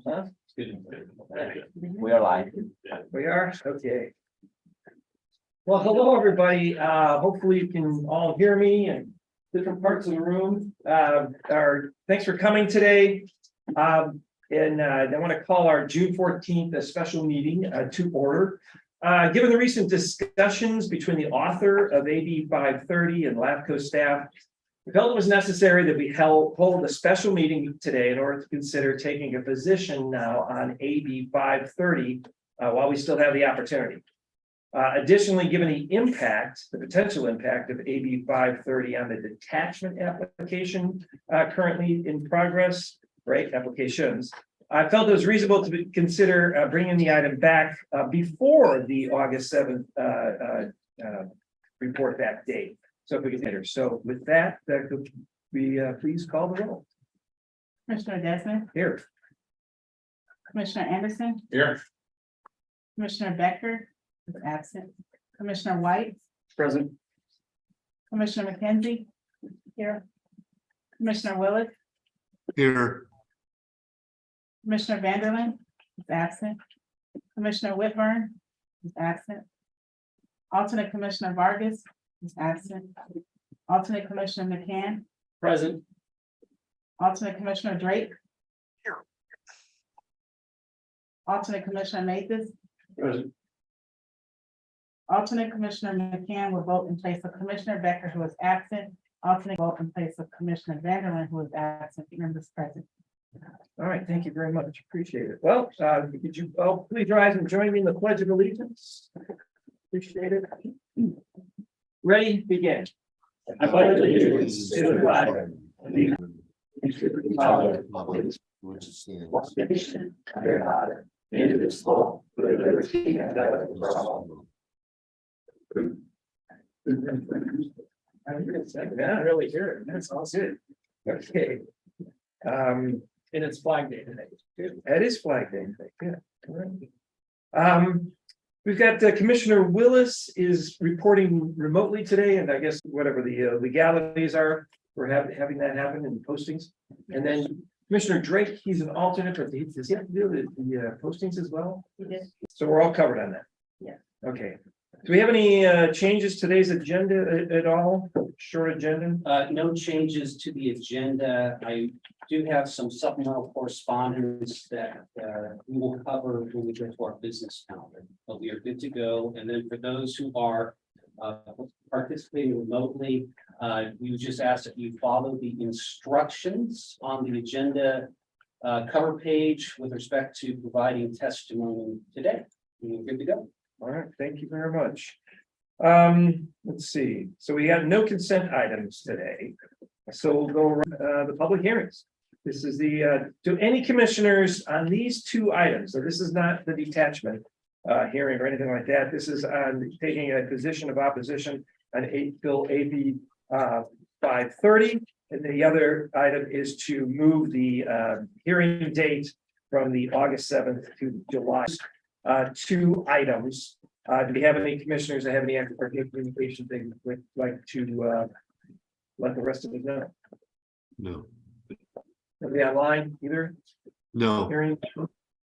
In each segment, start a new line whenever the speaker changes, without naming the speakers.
Huh? We are live.
We are, okay. Well, hello, everybody. Hopefully you can all hear me and different parts of the room. Thanks for coming today. And I want to call our June 14th a special meeting to order. Given the recent discussions between the author of AB 530 and LAFCO staff, we felt it was necessary that we hold a special meeting today in order to consider taking a position now on AB 530 while we still have the opportunity. Additionally, given the potential impact of AB 530 on the detachment application currently in progress, right, applications, I felt it was reasonable to consider bringing the item back before the August 7th report back date. So if we can enter. So with that, could we please call the roll?
Commissioner Desmond,
Here.
Commissioner Anderson,
Here.
Commissioner Becker is absent, Commissioner White,
Present.
Commissioner McKenzie, here, Commissioner Willis,
Here.
Commissioner Vanderland is absent, Commissioner Whitburn is absent, alternate Commissioner Vargas is absent, alternate Commissioner McCann,
Present.
alternate Commissioner Drake.
Here.
Alternate Commissioner Mathis,
Present.
alternate Commissioner McCann will vote in place of Commissioner Becker, who is absent. Alternate vote in place of Commissioner Vanderland, who is absent. Members present.
All right, thank you very much. Appreciate it. Well, could you all please rise and join me in the Pledge of Allegiance? Appreciate it. Ready, begin.
I pledge allegiance to the flag of the United States, which stands under God, indivisible, with liberty and justice for all.
I don't really hear it. That's all good. Okay. And it's Flag Day today. It is Flag Day today. Good. All right. We've got Commissioner Willis is reporting remotely today, and I guess whatever the legalities are for having that happen in postings. And then Commissioner Drake, he's an alternate, but does he have to do the postings as well?
He did.
So we're all covered on that.
Yeah.
Okay. Do we have any changes to today's agenda at all? Short agenda?
No changes to the agenda. I do have some supplemental correspondence that we will cover when we get to our business calendar, but we are good to go. And then for those who are participating remotely, we would just ask that you follow the instructions on the agenda cover page with respect to providing testimony today. We're good to go.
All right, thank you very much. Let's see. So we have no consent items today. So we'll go around the public hearings. This is to any commissioners on these two items. So this is not the detachment hearing or anything like that. This is on taking a position of opposition on Bill AB 530. And the other item is to move the hearing date from the August 7th to July. Two items. Do we have any commissioners that have any active communication they would like to let the rest of us know?
No.
Are they online either?
No.
Hearing?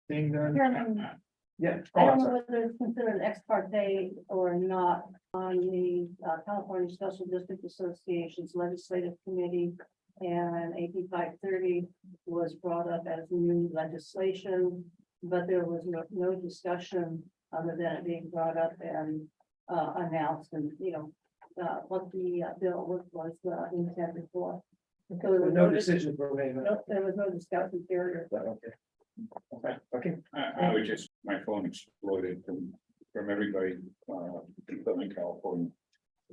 Seeing none?
Chairman,
Yeah.
I don't know whether it's considered an ex parte or not on the California Special District Association's Legislative Committee. And AB 530 was brought up as new legislation, but there was no discussion other than it being brought up and announced, and what the bill was intended for. So there was
No decision for me.
no, there was no discussion period.
Okay. Okay.
I was just, my phone exploded from everybody, in California.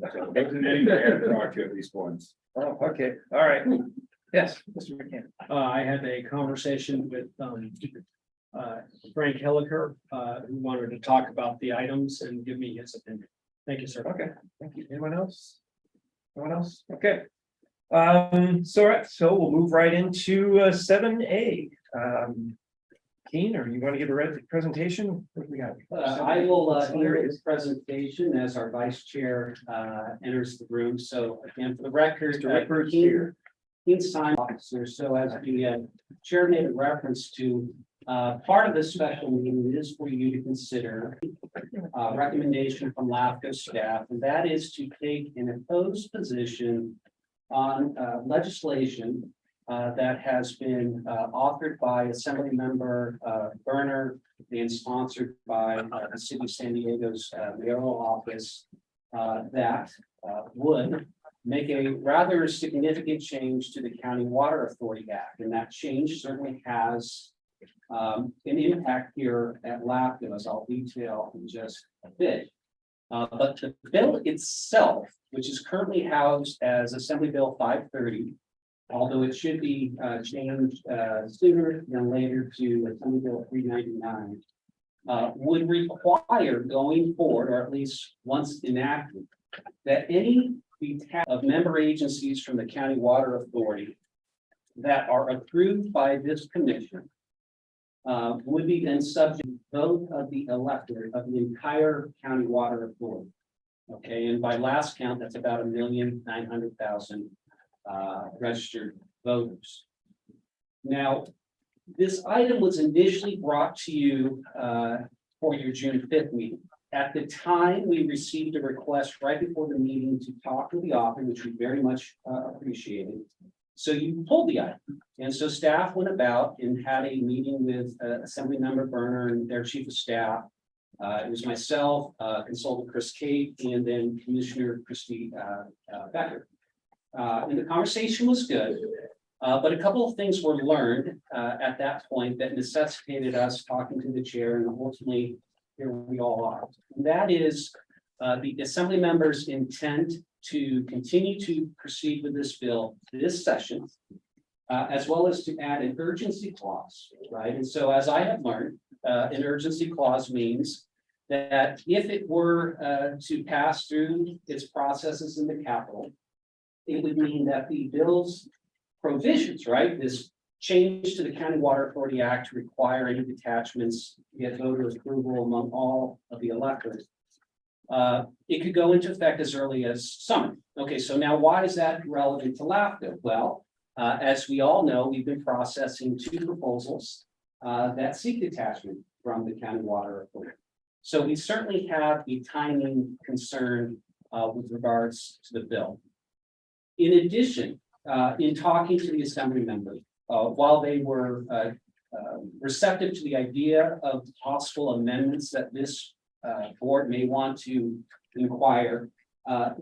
So, I had to talk to you at least once.
Oh, okay. All right. Yes, Mr. McCann.
I had a conversation with Frank Hilliker, who wanted to talk about the items and give me his opinion. Thank you, sir.
Okay, thank you. Anyone else? No one else? Okay. So we'll move right into 7A. Keen, or you want to give a presentation? What do we got?
I will hear his presentation as our vice chair enters the room. So again, for the record,
Mr. Whitbird's here.
in-sign officer. So as the chair made a reference to, part of this special meeting is for you to consider recommendation from LAFCO staff, and that is to take an opposed position on legislation that has been authored by Assembly Member Berner and sponsored by the City of San Diego's mayoral office that would make a rather significant change to the County Water Authority Act, and that change certainly has an impact here at LAFCO, as I'll detail in just a bit. But the bill itself, which is currently housed as Assembly Bill 530, although it should be changed sooner than later to Assembly Bill 399, would require going forward, or at least once enacted, that any of member agencies from the County Water Authority that are approved by this commission would be then subject to vote of the electorate of the entire County Water Authority. Okay, and by last count, that's about 1,900,000 registered voters. Now, this item was initially brought to you for your June 5th meeting. At the time, we received a request right before the meeting to talk with the author, which we very much appreciated. So you pulled the item. And so staff went about and had a meeting with Assembly Member Berner and their chief of staff. It was myself, Consultant Chris Cate, and then Commissioner Christy Becker. And the conversation was good, but a couple of things were learned at that point that necessitated us talking to the chair, and ultimately here we all are. And that is the Assembly members' intent to continue to proceed with this bill this session, as well as to add an urgency clause, right? And so as I have learned, an urgency clause means that if it were to pass through its processes in the Capitol, it would mean that the bill's provisions, right, this change to the County Water Authority Act to require any detachments to get voter approval among all of the electors, it could go into effect as early as summer. Okay, so now why is that relevant to LAFCO? Well, as we all know, we've been processing 2 proposals that seek detachment from the County Water Authority. So we certainly have a timing concern with regards to the bill. In addition, in talking to the Assembly members, while they were receptive to the idea of possible amendments that this board may want to inquire,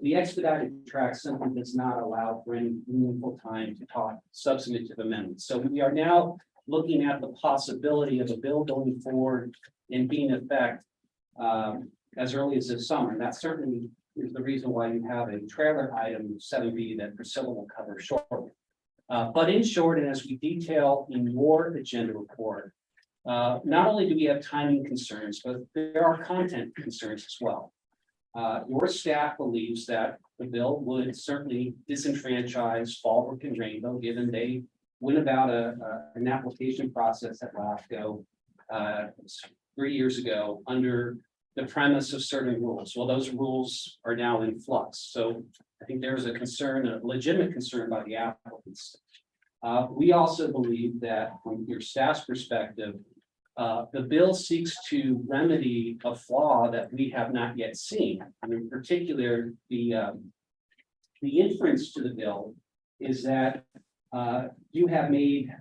the expedited track simply does not allow for any meaningful time to talk substantive amendments. So we are now looking at the possibility of a bill going forward and being in effect as early as this summer. And that certainly is the reason why you have a trailer item 7B that Priscilla will cover shortly. But in short, and as we detail in your agenda report, not only do we have timing concerns, but there are content concerns as well. Your staff believes that the bill would certainly disenfranchise Fallbrook and Rainbow, given they went about an application process at LAFCO 3 years ago under the premise of certain rules. Well, those rules are now in flux. So I think there's a concern, a legitimate concern by the applicants. We also believe that from your staff's perspective, the bill seeks to remedy a flaw that we have not yet seen. And in particular, the inference to the bill is that you have made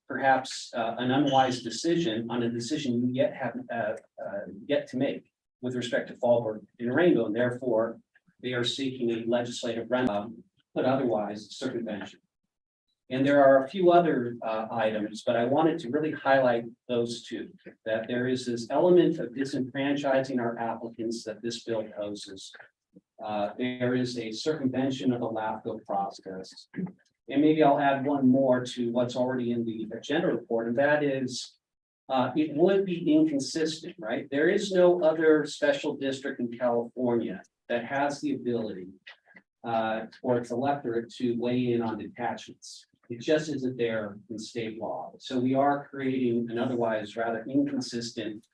perhaps an unwise decision on a decision you have yet to make with respect to Fallbrook and Rainbow, and therefore they are seeking a legislative remedy, but otherwise circumvention. And there are a few other items, but I wanted to really highlight those 2, that there is this element of disenfranchising our applicants that this bill poses. There is a circumvention of the LAFCO process. And maybe I'll add one more to what's already in the agenda report, and that is it would be inconsistent, right? There is no other special district in California that has the ability for its electorate to weigh in on detachments. It just isn't there in state law. So we are creating an otherwise rather inconsistent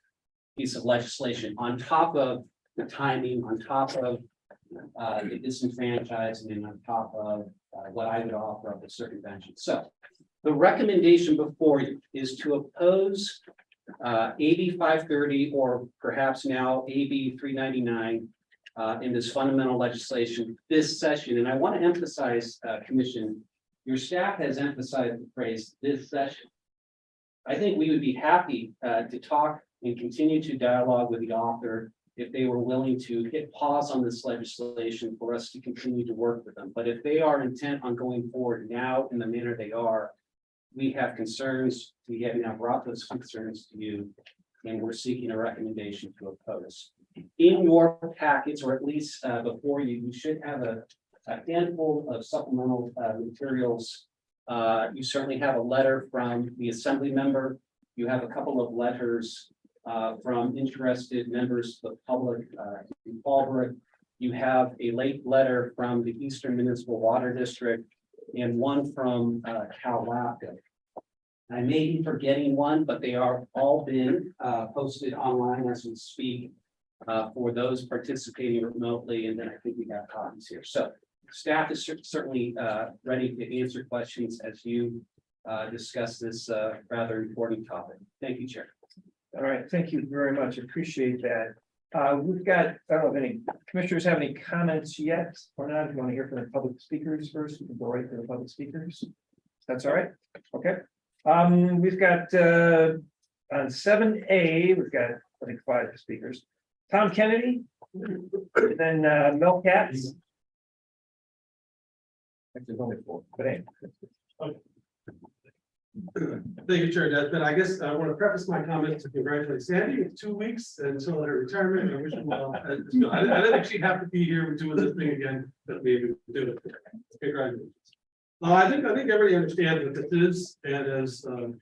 piece of legislation on top of the timing, on top of the disenfranchising, and on top of what I would offer of the circumvention. So the recommendation before you is to oppose AB 530 or perhaps now AB 399 in this fundamental legislation this session. And I want to emphasize, Commission, your staff has emphasized the phrase this session. I think we would be happy to talk and continue to dialogue with the author if they were willing to hit pause on this legislation for us to continue to work with them. But if they are intent on going forward now in the manner they are, we have concerns. We have now brought those concerns to you, and we're seeking a recommendation to oppose. In your packets, or at least before you, you should have a handful of supplemental materials. You certainly have a letter from the Assembly member. You have a couple of letters from interested members of the public in Fallbrook. You have a late letter from the Eastern Municipal Water District and one from LAFCO. I may be forgetting one, but they are all been posted online as we speak for those participating remotely. And then I think we got copies here. So staff is certainly ready to answer questions as you discuss this rather important topic. Thank you, Chair.
All right, thank you very much. Appreciate that. We've got, I don't know if any commissioners have any comments yet or not. If you want to hear from the public speakers first, we can go right to the public speakers. That's all right. Okay. We've got on 7A, we've got, I think, 5 speakers. Tom Kennedy, then Mel Katz. Actually, there's only 4, but anyway.
Thank you, Chair Desmond. I guess I want to preface my comments to congratulate Sandy. It's 2 weeks until her retirement. I wish her well. I didn't think she'd have to be here doing this thing again, but maybe do it. Congratulations. I think everybody understands what this is, and as the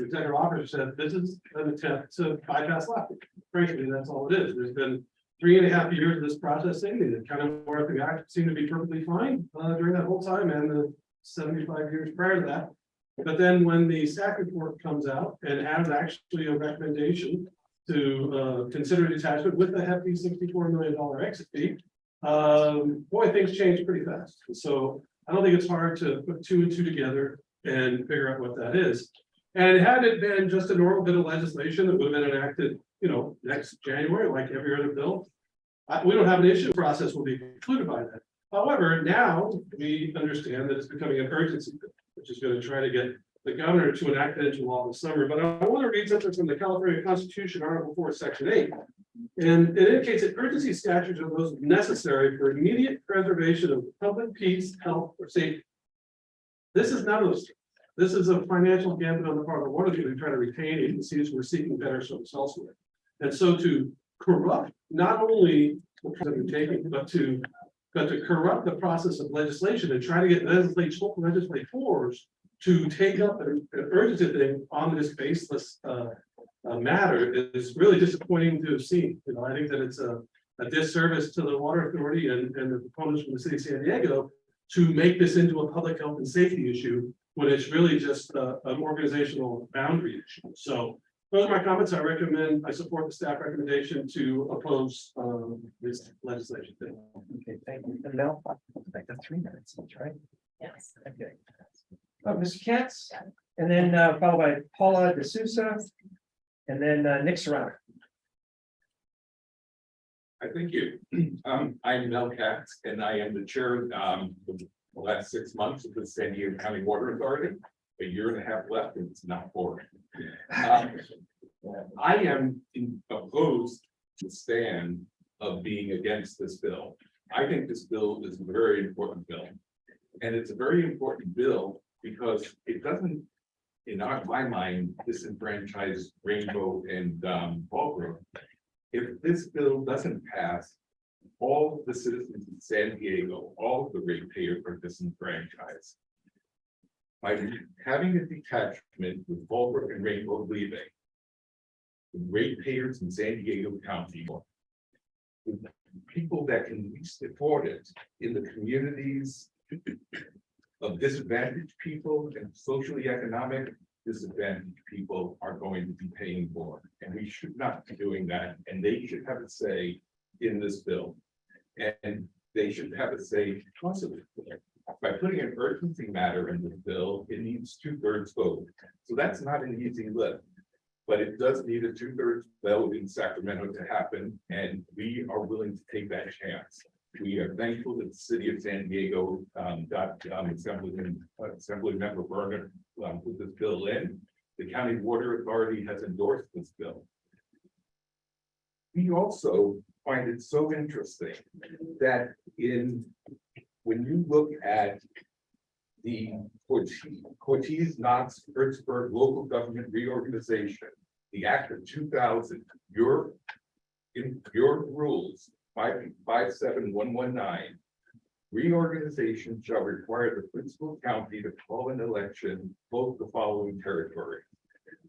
executive officer said, this is an attempt to bypass LAFCO. Frankly, that's all it is. There's been 3.5 years of this processing, and it kind of worked. The act seemed to be perfectly fine during that whole time, and the 75 years prior to that. But then when the staff report comes out and has actually a recommendation to consider detachment with the hefty $64 million exit fee, boy, things change pretty fast. So I don't think it's hard to put 2 and 2 together and figure out what that is. And had it been just a normal bit of legislation that would have been enacted, next January, like every other bill, we don't have an issue. The process will be concluded by that. However, now we understand that it's becoming an urgency bill, which is going to try to get the governor to enact it into law this summer. But I want to read something from the California Constitution, Article 4, Section 8. And it indicates that urgency statutes are those necessary for immediate preservation of public peace, health, or safety. This is none of those. This is a financial gambit on the part of the water to try to retain agencies who are seeking better service elsewhere. And so to corrupt not only the process of taking, but to corrupt the process of legislation and try to get legislators to take up an urgency thing on this baseless matter is really disappointing to have seen. I think that it's a disservice to the water authority and the proponents from the city of San Diego to make this into a public health and safety issue when it's really just an organizational boundary issue. So those are my comments. I support the staff recommendation to oppose this legislation.
Okay, thank you. And Mel, that's 3 minutes, that's right.
Yes.
Okay. Mr. Katz, and then followed by Paula D'Souza, and then Nick Serrano.
Thank you. I'm Mel Katz, and I am the chair of the last 6 months of the San Diego County Water Authority. A year and a half left, and it's not 4. I am opposed to the stand of being against this bill. I think this bill is a very important bill. And it's a very important bill because it doesn't, in my mind, disenfranchise Rainbow and Fallbrook. If this bill doesn't pass, all the citizens in San Diego, all of the ratepayers are disenfranchised. By having a detachment with Fallbrook and Rainbow leaving, the ratepayers in San Diego County, the people that can least afford it in the communities of disadvantaged people and socially economic disadvantaged people are going to be paying for. And we should not be doing that. And they should have a say in this bill. And they should have a say because of it. by putting an urgency matter in this bill, it needs 2/3 vote. So that's not an easy lift. But it does need a 2/3 vote in Sacramento to happen, and we are willing to take that chance. We are thankful that the city of San Diego got Assembly Member Berger put this bill in. The County Water Authority has endorsed this bill. We also find it so interesting that when you look at the Cortez Knox Pittsburgh Local Government Reorganization, the Act of 2000, your rules 57119, reorganization shall require the principal county to call an election both the following territories: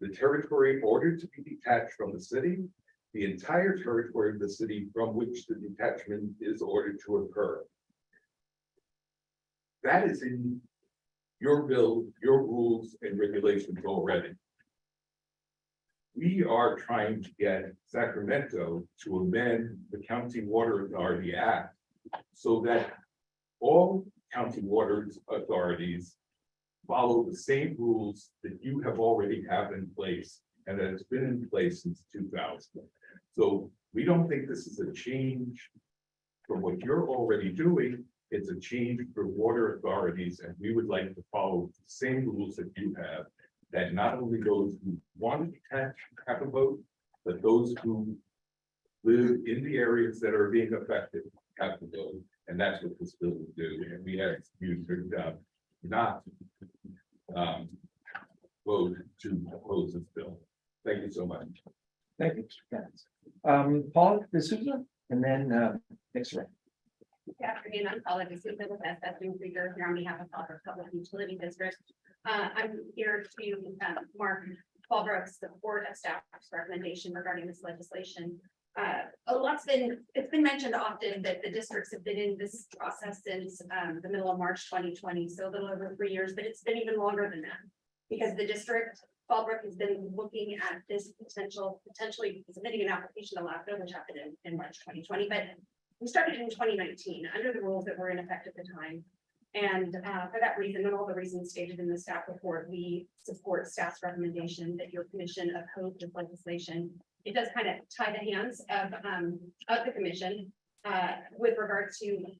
the territory ordered to be detached from the city, the entire territory of the city from which the detachment is ordered to occur. That is in your bill, your rules and regulations already. We are trying to get Sacramento to amend the County Water Authority Act so that all county water authorities follow the same rules that you have already have in place and that has been in place since 2000. So we don't think this is a change from what you're already doing. It's a change for water authorities, and we would like to follow the same rules that you have, that not only those who want to detach have a vote, but those who live in the areas that are being affected have to vote. And that's what this bill will do. And we ask you to not vote to oppose this bill. Thank you so much.
Thank you, Mr. Katz. Paul D'Souza, and then next round.
Good afternoon, I'm Paula D'Souza with SS Krieger here on behalf of Fallbrook Public Utility District. I'm here to mark Fallbrook's support of staff's recommendation regarding this legislation. It's been mentioned often that the districts have been in this process since the middle of March 2020, so a little over 3 years, but it's been even longer than that. Because the district, Fallbrook, has been looking at this potentially submitting an application to LAFCO, which happened in March 2020, but we started in 2019 under the rules that were in effect at the time. And for that reason, and all the reasons stated in the staff report, we support staff's recommendation that your commission oppose this legislation. It does kind of tie the hands of the commission with regard to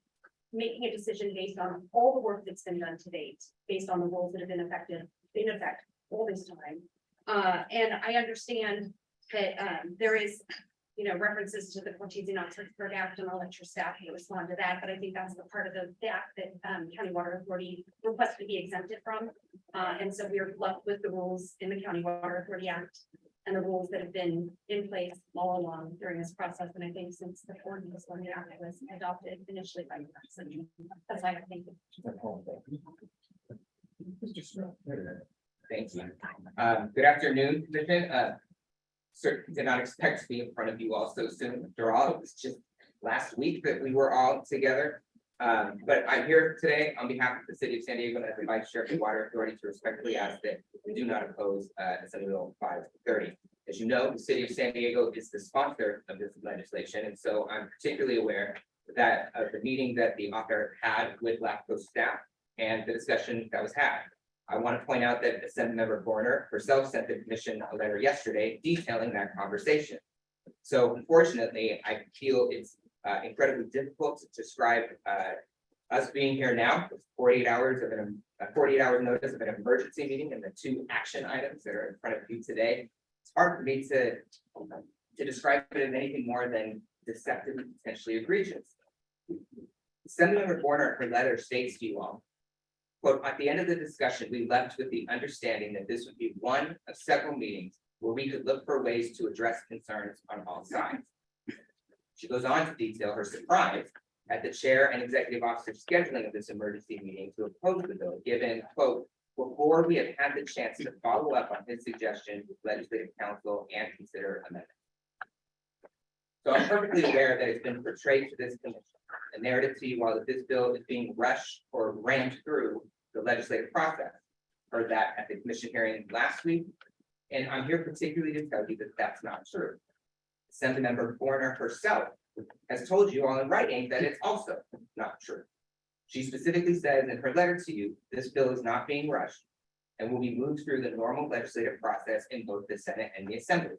making a decision based on all the work that's been done to date, based on the rules that have been in effect all this time. And I understand that there is, references to the Cortez Knox Pittsburgh Act, and I'll let your staff respond to that. But I think that's the part of the act that County Water Authority requested to be exempted from. And so we are left with the rules in the County Water Authority Act and the rules that have been in place all along during this process. And I think since the ordinance when the act was adopted initially by the that's why I think.
Thank you. Good afternoon, Commission. Certainly did not expect to be in front of you all so soon. After all, it was just last week that we were all together. But I'm here today on behalf of the City of San Diego as the Vice Chair of the Water Authority to respectfully ask that we do not oppose Assembly Bill 530. As you know, the City of San Diego is the sponsor of this legislation, and so I'm particularly aware that of the meeting that the author had with LAFCO staff and the discussion that was had. I want to point out that Assemblymember Borner herself sent the commission a letter yesterday detailing that conversation. So unfortunately, I feel it's incredibly difficult to describe us being here now with 48 hours of 48 hours notice of an emergency meeting and the 2 action items that are in front of you today. It's hard for me to describe it as anything more than deceptive and potentially egregious. Assemblymember Borner, her letter states to you all, quote, at the end of the discussion, we left with the understanding that this would be one of several meetings where we could look for ways to address concerns on all sides. She goes on to detail her surprise at the chair and executive officer scheduling of this emergency meeting to oppose the bill, given, quote, before we have had the chance to follow up on his suggestion with legislative council and consider amendments. So I'm perfectly aware that it's been portrayed to this commission, the narrative to you all that this bill is being rushed or rammed through the legislative process. Heard that at the commission hearing last week, and I'm here particularly to tell you that that's not true. Assemblymember Borner herself has told you all in writing that it's also not true. She specifically says in her letter to you, this bill is not being rushed and will be moved through the normal legislative process in both the Senate and the Assembly.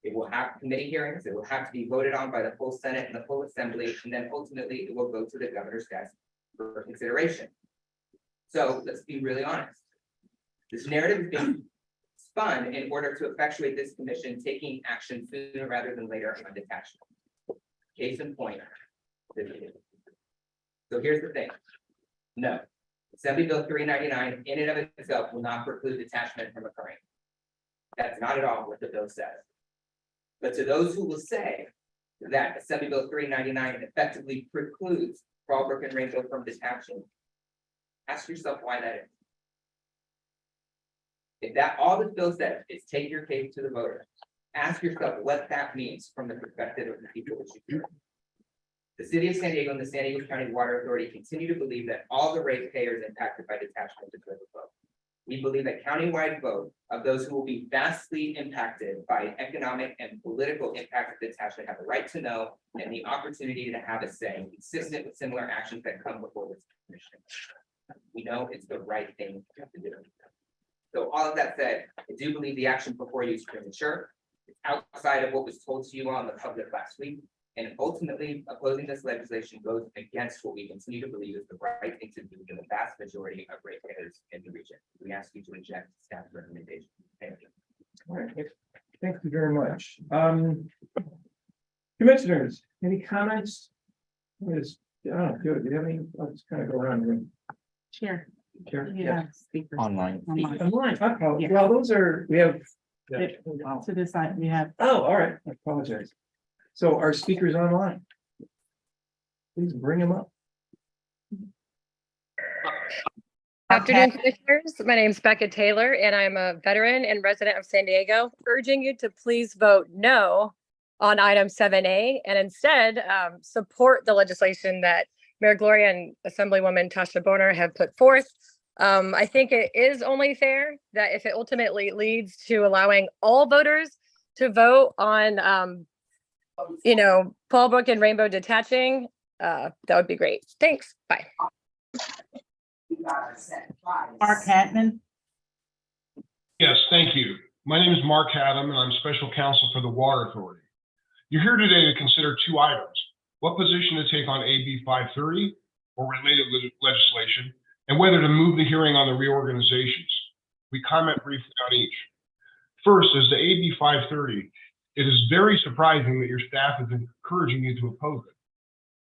It will have committee hearings, it will have to be voted on by the full Senate and the full Assembly, and then ultimately it will go to the governor's desk for consideration. So let's be really honest. This narrative is being spun in order to effectuate this commission taking action sooner rather than later on detachment. Case in point. So here's the thing. No, Assembly Bill 399 in and of itself will not preclude detachment from occurring. That's not at all what the bill says. But to those who will say that Assembly Bill 399 effectively precludes Fallbrook and Rainbow from detaching, ask yourself why that is. If that all this bill says is take your case to the voters, ask yourself what that means from the perspective of the people that you serve. The city of San Diego and the San Diego County Water Authority continue to believe that all the ratepayers impacted by detachment deserve a vote. We believe that countywide vote of those who will be vastly impacted by economic and political impact of detachment have a right to know and the opportunity to have a say, consistent with similar actions that come before this commission. We know it's the right thing to do. So all of that said, I do believe the action before you is premature. It's outside of what was told to you on the public last week. And ultimately, opposing this legislation goes against what we continue to believe is the right thing to do for the vast majority of ratepayers in the region. We ask you to reject staff recommendation. Thank you.
All right, thank you very much. Commissioners, any comments? Good. Do you have any? I'll just kind of go around the room.
Chair.
Chair?
Yeah, speakers.
Online.
Online. Well, those are, we have.
To this side, we have.
Oh, all right. I apologize. So our speakers online. Please bring them up.
Afternoon, commissioners. My name is Becca Taylor, and I'm a veteran and resident of San Diego, urging you to please vote no on item 7A and instead support the legislation that Mayor Gloria and Assemblywoman Tasha Boner have put forth. I think it is only fair that if it ultimately leads to allowing all voters to vote on, Fallbrook and Rainbow detaching, that would be great. Thanks. Bye.
Mark Hatman.
Yes, thank you. My name is Mark Haddam, and I'm special counsel for the Water Authority. You're here today to consider two items: what position to take on AB 530 or related legislation, and whether to move the hearing on the reorganizations. We comment briefly on each. First, as to AB 530, it is very surprising that your staff is encouraging you to oppose it.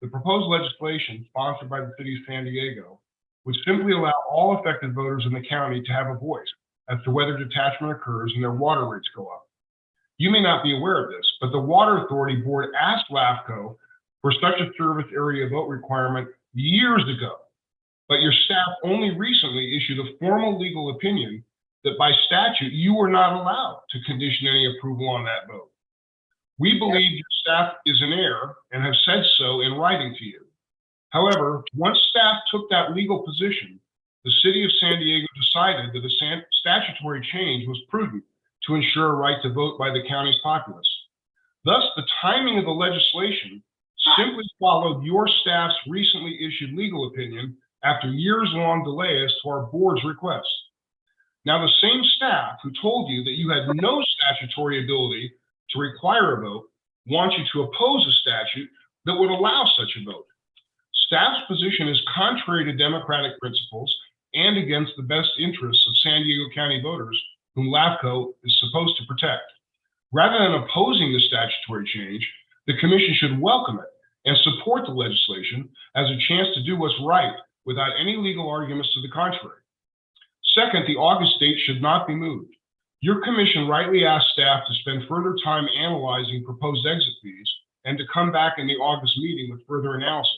The proposed legislation, sponsored by the city of San Diego, would simply allow all affected voters in the county to have a voice as to whether detachment occurs and their water rates go up. You may not be aware of this, but the Water Authority Board asked LAFCO for such a service area vote requirement years ago, but your staff only recently issued a formal legal opinion that by statute, you were not allowed to condition any approval on that vote. We believe your staff is in error and have said so in writing to you. However, once staff took that legal position, the city of San Diego decided that a statutory change was prudent to ensure a right to vote by the county's populace. Thus, the timing of the legislation simply followed your staff's recently issued legal opinion after years-long delay as to our board's request. Now, the same staff who told you that you had no statutory ability to require a vote want you to oppose a statute that would allow such a vote. Staff's position is contrary to democratic principles and against the best interests of San Diego County voters, whom LAFCO is supposed to protect. Rather than opposing the statutory change, the commission should welcome it and support the legislation as a chance to do what's right without any legal arguments to the contrary. Second, the August date should not be moved. Your commission rightly asked staff to spend further time analyzing proposed exit fees and to come back in the August meeting with further analysis.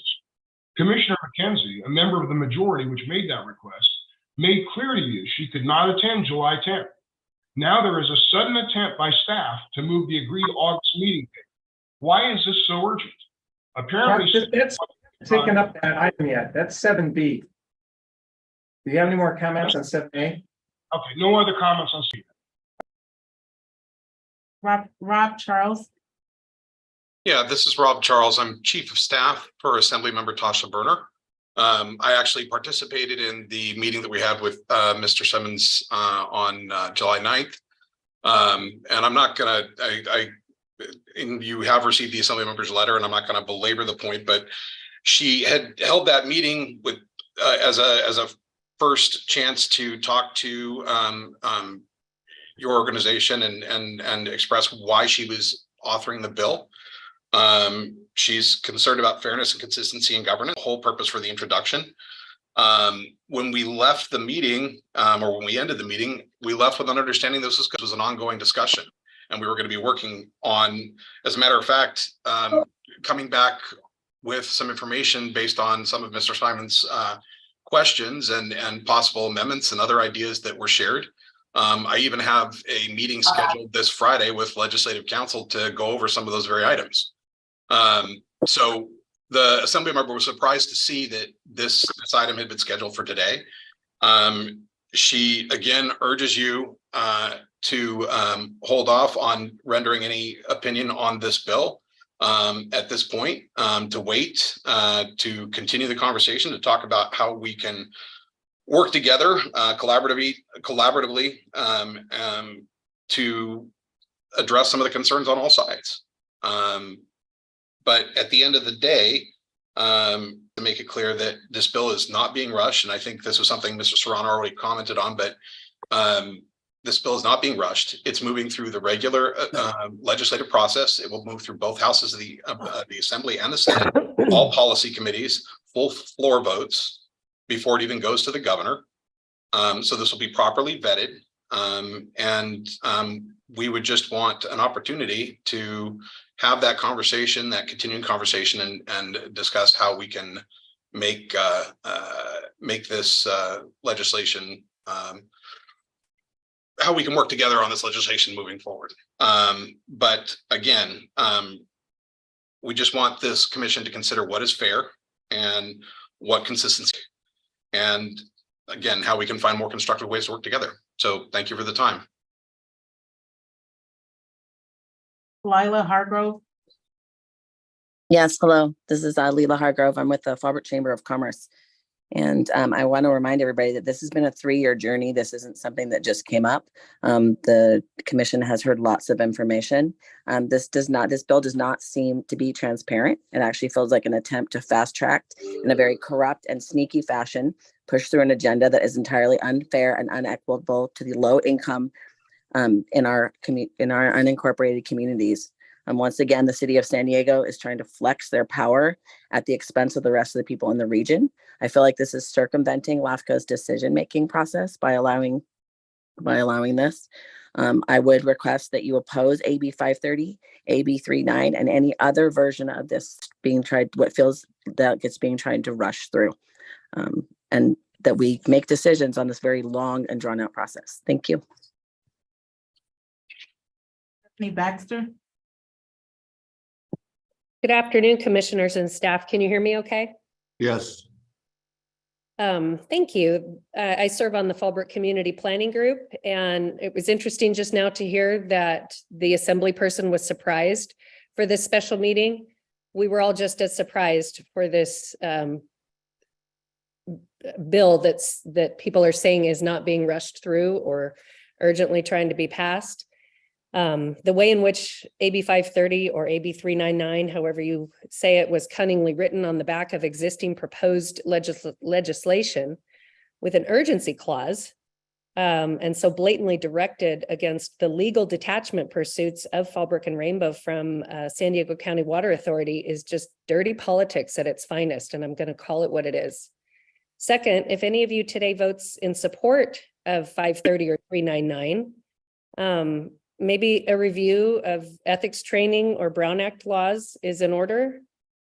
Commissioner McKenzie, a member of the majority which made that request, made clear to you she could not attend July 10th. Now there is a sudden attempt by staff to move the agreed August meeting date. Why is this so urgent? Apparently,
That's taken up that item yet. That's 7B. Do you have any more comments on 7A?
Okay, no other comments on C.
Rob Charles.
Yeah, this is Rob Charles. I'm Chief of Staff for Assemblymember Tasha Berner.
I actually participated in the meeting that we had with Mr. Simmons on July 9th. And I'm not gonna, and you have received the Assembly member's letter, and I'm not gonna belabor the point, but she had held that meeting with as a first chance to talk to your organization and express why she was authoring the bill. She's concerned about fairness and consistency in governance, the whole purpose for the introduction. When we left the meeting, or when we ended the meeting, we left with an understanding this was an ongoing discussion, and we were going to be working on, as a matter of fact, coming back with some information based on some of Mr. Simon's questions and possible amendments and other ideas that were shared. I even have a meeting scheduled this Friday with Legislative Council to go over some of those very items. So the Assembly member was surprised to see that this item had been scheduled for today. She again urges you to hold off on rendering any opinion on this bill at this point, to wait to continue the conversation, to talk about how we can work together collaboratively to address some of the concerns on all sides. But at the end of the day, to make it clear that this bill is not being rushed, and I think this was something Mr. Serrano already commented on, but this bill is not being rushed. It's moving through the regular legislative process. It will move through both houses of the Assembly and the Senate, all policy committees, full floor votes before it even goes to the governor. So this will be properly vetted. And we would just want an opportunity to have that conversation, that continuing conversation, and discuss how we can make this legislation, how we can work together on this legislation moving forward. But again, we just want this commission to consider what is fair and what consistency, and again, how we can find more constructive ways to work together. So thank you for the time.
Lila Hargrove.
Yes, hello. This is Leila Hargrove. I'm with the Fallbrook Chamber of Commerce. And I want to remind everybody that this has been a 3-year journey. This isn't something that just came up. The commission has heard lots of information. This bill does not seem to be transparent. It actually feels like an attempt to fast track in a very corrupt and sneaky fashion, push through an agenda that is entirely unfair and unequitable to the low income in our unincorporated communities. Once again, the city of San Diego is trying to flex their power at the expense of the rest of the people in the region. I feel like this is circumventing LAFCO's decision-making process by allowing this. I would request that you oppose AB 530, AB 39, and any other version of this being tried to rush through, and that we make decisions on this very long and drawn-out process. Thank you.
Stephanie Baxter.
Good afternoon, commissioners and staff. Can you hear me okay?
Yes.
Thank you. I serve on the Fallbrook Community Planning Group, and it was interesting just now to hear that the assembly person was surprised for this special meeting. We were all just as surprised for this bill that people are saying is not being rushed through or urgently trying to be passed. The way in which AB 530 or AB 399, however you say it, was cunningly written on the back of existing proposed legislation with an urgency clause, and so blatantly directed against the legal detachment pursuits of Fallbrook and Rainbow from San Diego County Water Authority is just dirty politics at its finest, and I'm going to call it what it is. Second, if any of you today votes in support of 530 or 399, maybe a review of ethics training or Brown Act laws is in order.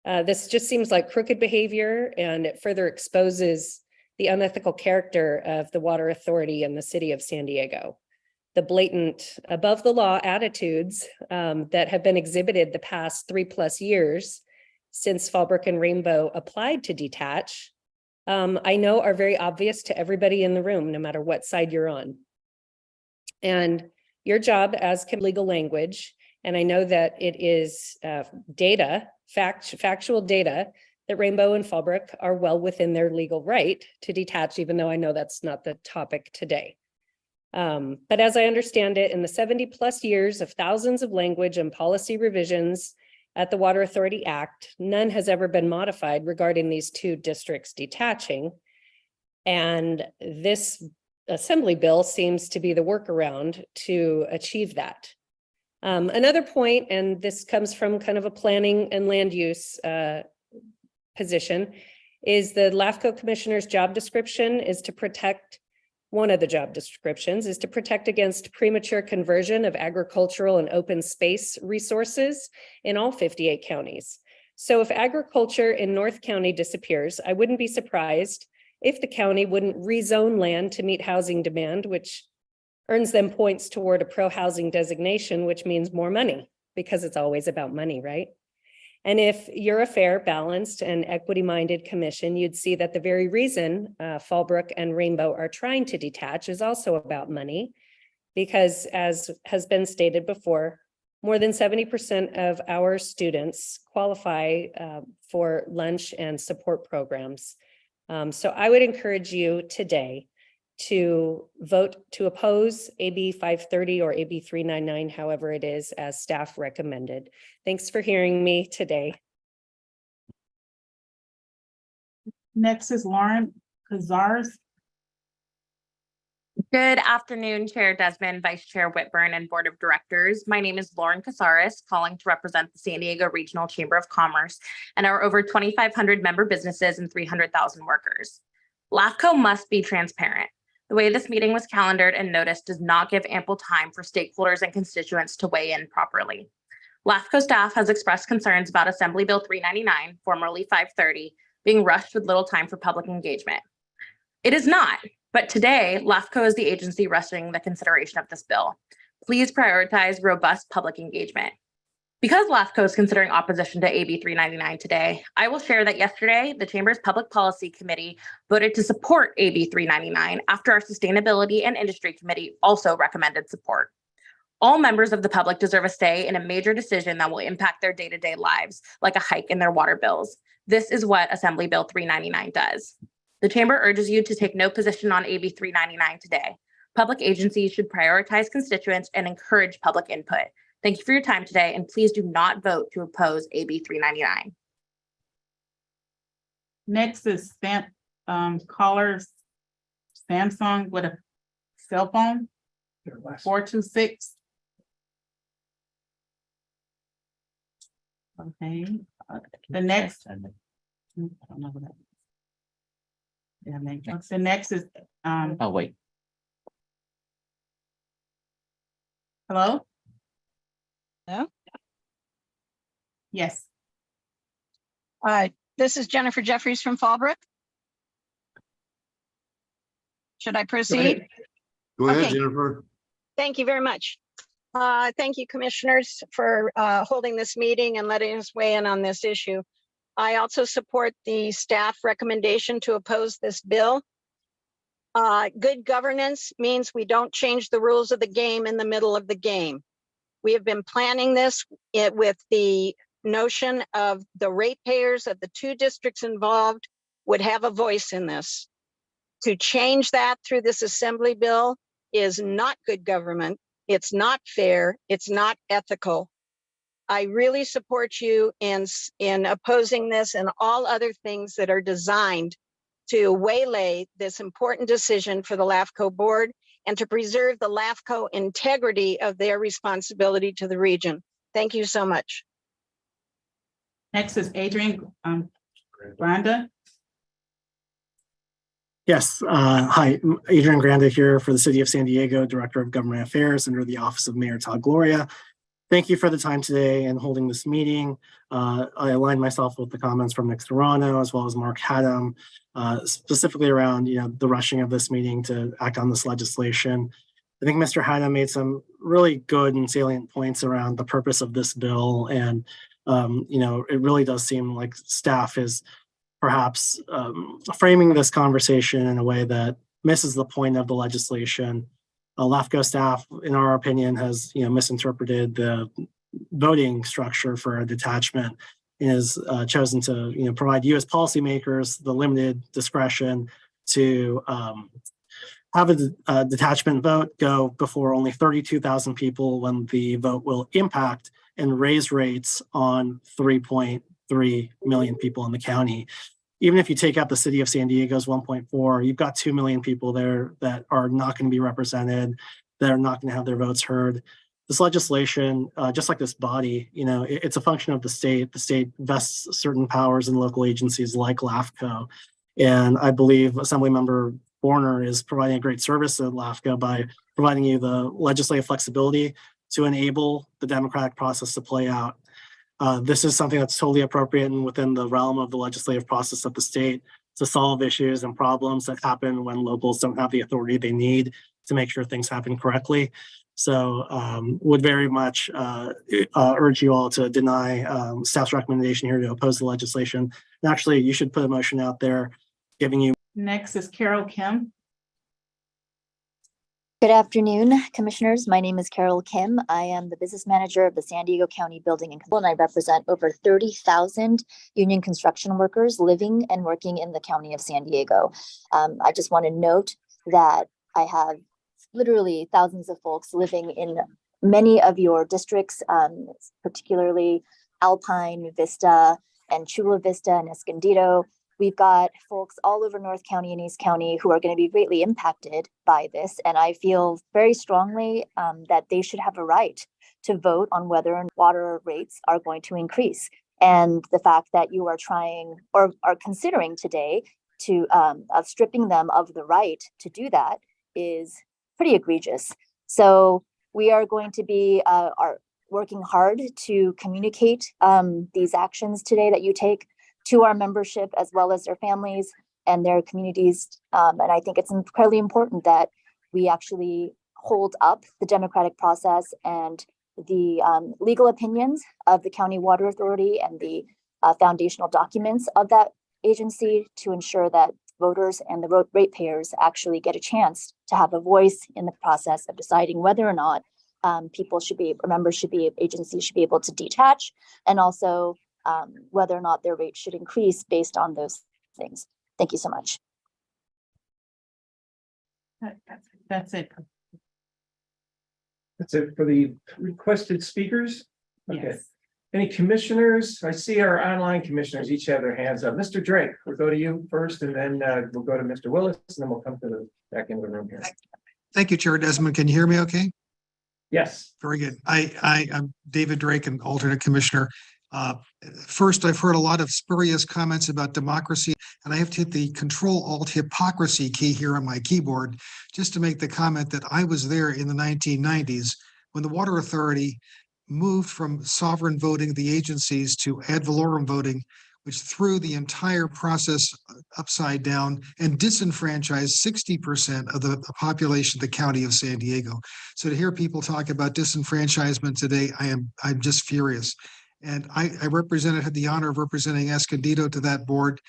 This just seems like crooked behavior, and it further exposes the unethical character of the Water Authority and the city of San Diego. The blatant above the law attitudes that have been exhibited the past 3+ years since Fallbrook and Rainbow applied to detach, I know are very obvious to everybody in the room, no matter what side you're on. And your job as legal language, and I know that it is factual data that Rainbow and Fallbrook are well within their legal right to detach, even though I know that's not the topic today. But as I understand it, in the 70+ years of thousands of language and policy revisions at the Water Authority Act, none has ever been modified regarding these two districts detaching. And this Assembly bill seems to be the workaround to achieve that. Another point, and this comes from kind of a planning and land use position, is the LAFCO commissioner's job description is to protect, one of the job descriptions is to protect against premature conversion of agricultural and open space resources in all 58 counties. So if agriculture in North County disappears, I wouldn't be surprised if the county wouldn't rezone land to meet housing demand, which earns them points toward a pro-housing designation, which means more money, because it's always about money, right? And if you're a fair, balanced, and equity-minded commission, you'd see that the very reason Fallbrook and Rainbow are trying to detach is also about money, because as has been stated before, more than 70% of our students qualify for lunch and support programs. So I would encourage you today to vote to oppose AB 530 or AB 399, however it is, as staff recommended. Thanks for hearing me today.
Next is Lauren Cazares.
Good afternoon, Chair Desmond, Vice Chair Whitburn, and Board of Directors. My name is Lauren Cazares, calling to represent the San Diego Regional Chamber of Commerce and our over 2,500 member businesses and 300,000 workers. LAFCO must be transparent. The way this meeting was calendared and noticed does not give ample time for stakeholders and constituents to weigh in properly. LAFCO staff has expressed concerns about Assembly Bill 399, formerly 530, being rushed with little time for public engagement. It is not, but today, LAFCO is the agency rushing the consideration of this bill. Please prioritize robust public engagement. Because LAFCO is considering opposition to AB 399 today, I will share that yesterday, the Chamber's Public Policy Committee voted to support AB 399 after our Sustainability and Industry Committee also recommended support. All members of the public deserve a say in a major decision that will impact their day-to-day lives, like a hike in their water bills. This is what Assembly Bill 399 does. The Chamber urges you to take no position on AB 399 today. Public agencies should prioritize constituents and encourage public input. Thank you for your time today, and please do not vote to oppose AB 399.
Next is caller Samsung with a cell phone, 426. Okay, the next. I don't know what that is. Yeah, the next is
Oh, wait.
hello?
Hello?
Yes.
This is Jennifer Jeffries from Fallbrook. Should I proceed?
Go ahead,
Okay.
Jennifer.
Thank you very much. Thank you, commissioners, for holding this meeting and letting us weigh in on this issue. I also support the staff recommendation to oppose this bill. Good governance means we don't change the rules of the game in the middle of the game. We have been planning this with the notion of the ratepayers of the two districts involved would have a voice in this. To change that through this assembly bill is not good government. It's not fair. It's not ethical. I really support you in opposing this and all other things that are designed to waylay this important decision for the LAFCO board and to preserve the LAFCO integrity of their responsibility to the region. Thank you so much.
Next is Adrian Granda.
Yes, hi, Adrian Granda here for the City of San Diego, Director of Government Affairs under the Office of Mayor Todd Gloria. Thank you for the time today and holding this meeting. I align myself with the comments from Nick Serrano as well as Mark Haddam, specifically around the rushing of this meeting to act on this legislation. I think Mr. Haddam made some really good and salient points around the purpose of this bill, and it really does seem like staff is perhaps framing this conversation in a way that misses the point of the legislation. LAFCO staff, in our opinion, has misinterpreted the voting structure for a detachment is chosen to, provide you as policymakers the limited discretion to have a detachment vote go before only 32,000 people when the vote will impact and raise rates on 3.3 million people in the county. Even if you take out the city of San Diego's 1.4, you've got 2 million people there that are not going to be represented, that are not going to have their votes heard. This legislation, just like this body, it's a function of the state. The state vests certain powers in local agencies like LAFCO. And I believe Assemblymember Warner is providing a great service at LAFCO by providing you the legislative flexibility to enable the democratic process to play out. This is something that's totally appropriate and within the realm of the legislative process of the state to solve issues and problems that happen when locals don't have the authority they need to make sure things happen correctly. So would very much urge you all to deny staff's recommendation here to oppose the legislation. And actually, you should put a motion out there giving you.
Next is Carol Kim.
Good afternoon, commissioners. My name is Carol Kim. I am the business manager of the San Diego County Building and Control, and I represent over 30,000 union construction workers living and working in the county of San Diego. I just want to note that I have literally thousands of folks living in many of your districts, particularly Alpine, Vista, and Chula Vista and Escondido. We've got folks all over North County and East County who are going to be greatly impacted by this. And I feel very strongly that they should have a right to vote on whether water rates are going to increase. And the fact that you are trying or are considering today to of stripping them of the right to do that is pretty egregious. So we are going to be are working hard to communicate these actions today that you take to our membership as well as their families and their communities. And I think it's incredibly important that we actually hold up the democratic process and the legal opinions of the County Water Authority and the foundational documents of that agency to ensure that voters and the ratepayers actually get a chance to have a voice in the process of deciding whether or not agencies should be able to detach, and also whether or not their rate should increase based on those things. Thank you so much.
That's it.
That's it for the requested speakers. Okay.
Yes.
Any commissioners? I see our online commissioners each have their hands up. Mr. Drake, we'll go to you first, and then we'll go to Mr. Willis, and then we'll come to the back end of the room here.
Thank you, Chair Desmond. Can you hear me okay?
Yes.
Very good. I'm David Drake, an alternate commissioner. First, I've heard a lot of spurious comments about democracy, and I have to hit the Control-Alt-Hypocrisy key here on my keyboard just to make the comment that I was there in the 1990s when the Water Authority moved from sovereign voting of the agencies to ad valorem voting, which threw the entire process upside down and disenfranchised 60% of the population of the county of San Diego. So to hear people talk about disenfranchisement today, I'm just furious. And I had the honor of representing Escondido to that board.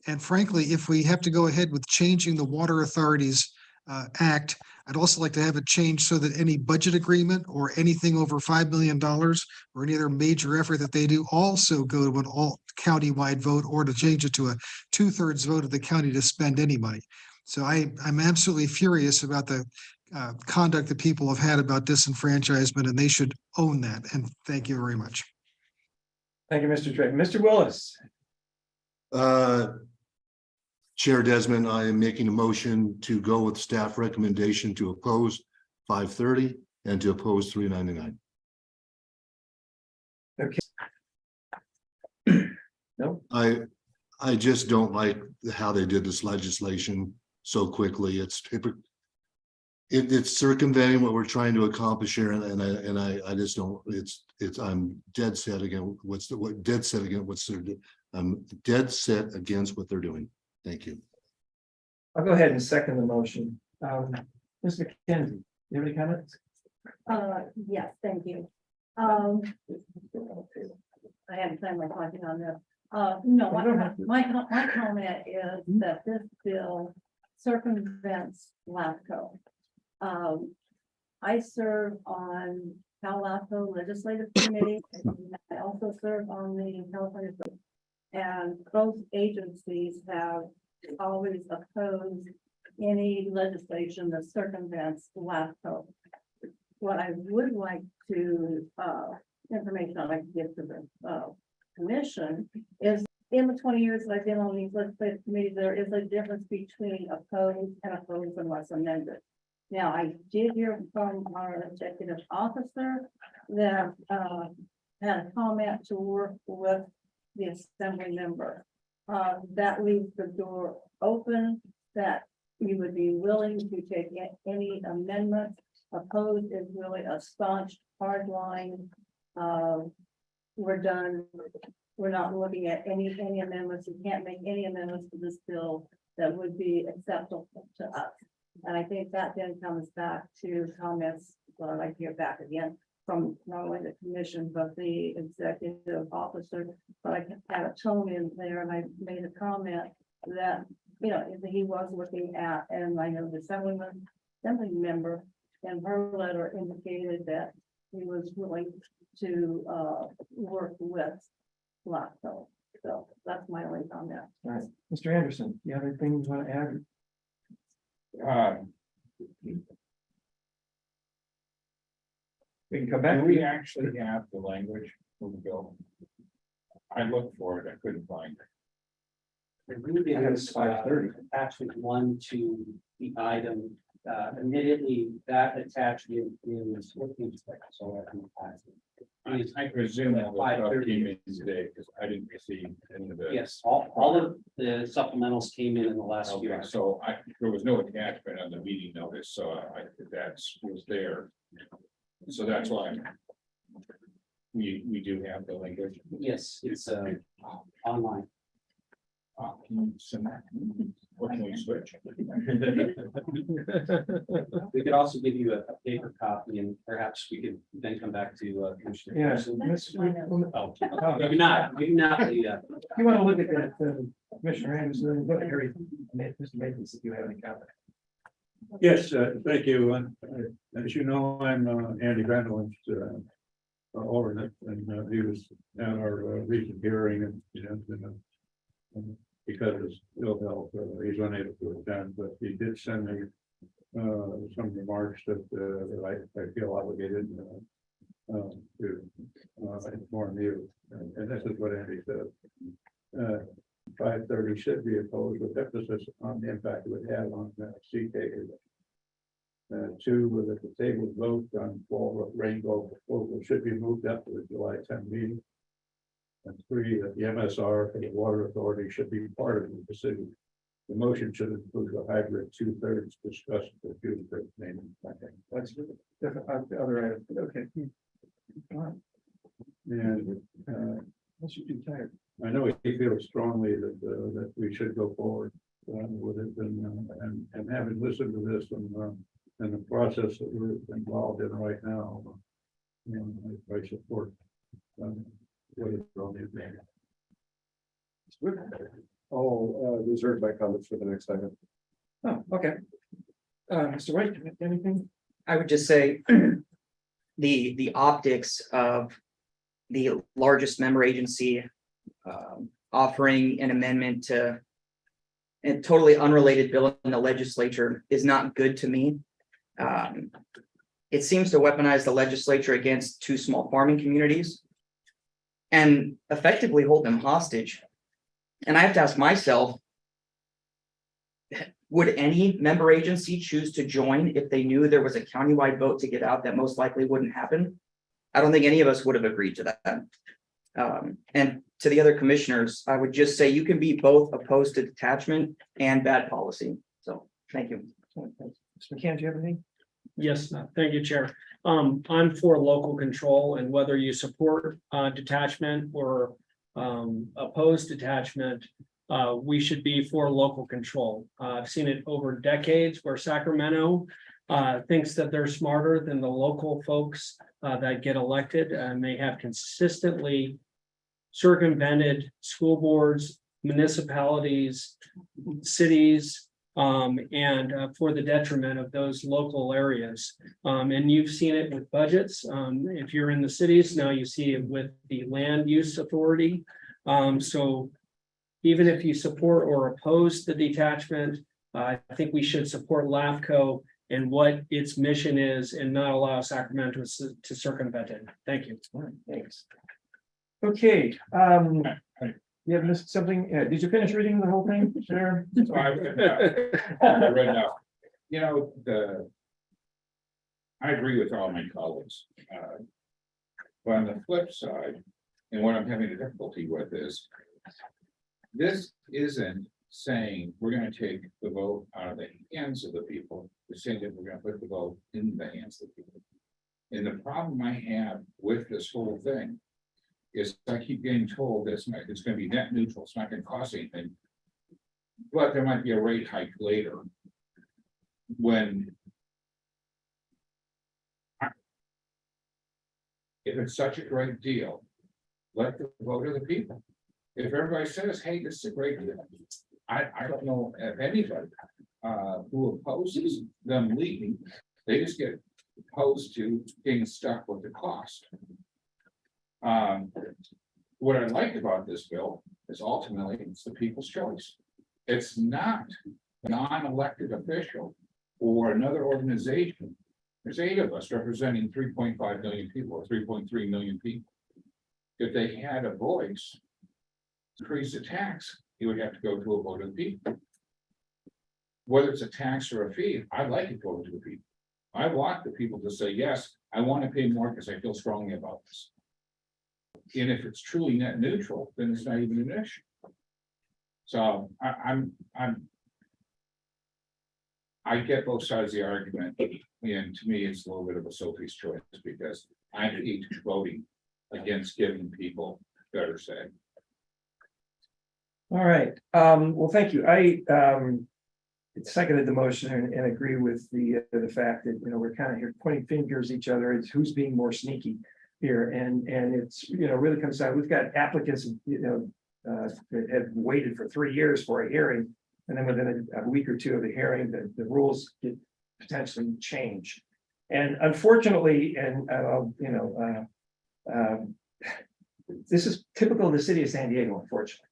And frankly, if we have to go ahead with changing the Water Authorities Act, I'd also like to have it changed so that any budget agreement or anything over $5 million or any other major effort that they do also go to an all county-wide vote, or to change it to a 2/3 vote of the county to spend any money. So I'm absolutely furious about the conduct that people have had about disenfranchisement, and they should own that. And thank you very much.
Thank you, Mr. Drake. Mr. Willis.
Chair Desmond, I am making a motion to go with staff recommendation to oppose 530 and to oppose 399.
Okay. No.
I just don't like how they did this legislation so quickly. It's circumventing what we're trying to accomplish here, and I just don't. I'm dead set again. I'm dead set against what they're doing. Thank you.
I'll go ahead and second the motion. Ms. McKenzie, you have any comments?
Yes, thank you. I haven't planned my talking on this. No, my comment is that this bill circumvents LAFCO. I serve on LAFCO Legislative Committee. I also serve on the California. And both agencies have always opposed any legislation that circumvents LAFCO. What I would like to, information I'd like to give to the commission is in the 20 years that I've been on these legislative committees, there is a difference between opposed unless amended. Now, I did hear from our executive officer that had a comment to work with the assembly member. That leaves the door open that you would be willing to take any amendment. Opposed is really a staunch, hard line. We're done. We're not looking at any amendments. You can't make any amendments to this bill that would be acceptable to us. And I think that then comes back to comments, well, I'd like to hear back again from not only the commission, but the executive officer. But I had a tone in there and I made a comment that, you know, he was looking at, and I know the assembly member and her letter indicated that he was willing to work with LAFCO. So that's my only comment.
All right, Mr. Anderson, you have anything you want to add? We can come back.
Do we actually have the language for the bill? I looked for it, I couldn't find it.
I believe it was 5:30. Attachment 1 to the item. Immediately that attachment is working. So
I presume that was 5:30 today, because I didn't receive any of it.
yes, all of the supplementals came in the last few
Okay,
hours.
so there was no attachment on the meeting notice, so that was there. So that's why we do have the language.
Yes, it's online.
Can you send that? What can we switch?
We could also give you a paper copy and perhaps we could then come back to Commissioner.
Yeah.
Pearson.
Oh,
Maybe not, maybe not.
You want to look at that, Commissioner Anderson, look at everything. Mr. Mason, if you have any comment.
Yes, thank you. As you know, I'm Andy Vandelin's alternate, and he was at our recent hearing, and because of his ill health, he's unable to attend, but he did send me some remarks that I feel obligated to inform you. And this is what Andy said. 5:30 should be opposed with emphasis on the impact it would have on CK. 2, that the table vote on fall rainbow proposal should be moved up to the July 10 meeting. And 3, that the MSR for the water authority should be part of the decision. The motion should include a hybrid 2/3 discussion for June 3rd meeting.
That's different, the other item, okay.
And
Unless you're too tired.
I know he feels strongly that we should go forward with it, and having listened to this and the process that we're involved in right now, I support what is on the agenda.
I'll reserve my comments for the next item.
Oh, okay. Mr. White, anything?
I would just say the optics of the largest member agency offering an amendment to a totally unrelated bill in the legislature is not good to me. It seems to weaponize the legislature against 2 small farming communities and effectively hold them hostage. And I have to ask myself, would any member agency choose to join if they knew there was a countywide vote to get out that most likely wouldn't happen? I don't think any of us would have agreed to that. And to the other commissioners, I would just say you can be both opposed to detachment and bad policy. So thank you.
Mr. McCann, do you have anything?
Yes, thank you, Chair. I'm for local control, and whether you support detachment or oppose detachment, we should be for local control. I've seen it over decades where Sacramento thinks that they're smarter than the local folks that get elected, and they have consistently circumvented school boards, municipalities, cities, for the detriment of those local areas. And you've seen it with budgets. If you're in the cities, now you see it with the land use authority. So even if you support or oppose the detachment, I think we should support LAFCO and what its mission is and not allow Sacramento to circumvent it. Thank you.
All right, thanks. Okay, you have missed something. Did you finish reading the whole thing? Sure.
So I read now. You know, I agree with all my colleagues. But on the flip side, and what I'm having a difficulty with is, this isn't saying we're gonna take the vote out of the hands of the people. We're saying that we're gonna put the vote in the hands of the people. And the problem I have with this whole thing is I keep getting told this, it's gonna be net neutral, it's not gonna cost anything. But there might be a rate hike later. When if it's such a great deal, let the vote of the people. If everybody says, hey, this is a great deal, I don't know if anybody who opposes them leaving, they just get opposed to being stuck with the cost. What I like about this bill is ultimately it's the people's choice. It's not a non-elected official or another organization. There's 8 of us representing 3.5 million people or 3.3 million people. If they had a voice, increase the tax, you would have to go to a vote of the people. Whether it's a tax or a fee, I'd like it to go to the people. I want the people to say, yes, I want to pay more because I feel strongly about this. And if it's truly net neutral, then it's not even an issue. So I get both sides of the argument, and to me, it's a little bit of a Sophie's choice because I hate voting against giving people better say.
All right, well, thank you. I seconded the motion and agree with the fact that, you know, we're kind of here pointing fingers at each other. It's who's being more sneaky here, and it's, you know, really comes down. We've got applicants, you know, that have waited for 3 years for a hearing, and then within a week or two of the hearing, the rules get potentially changed. And unfortunately, and you know, this is typical of the city of San Diego, unfortunately,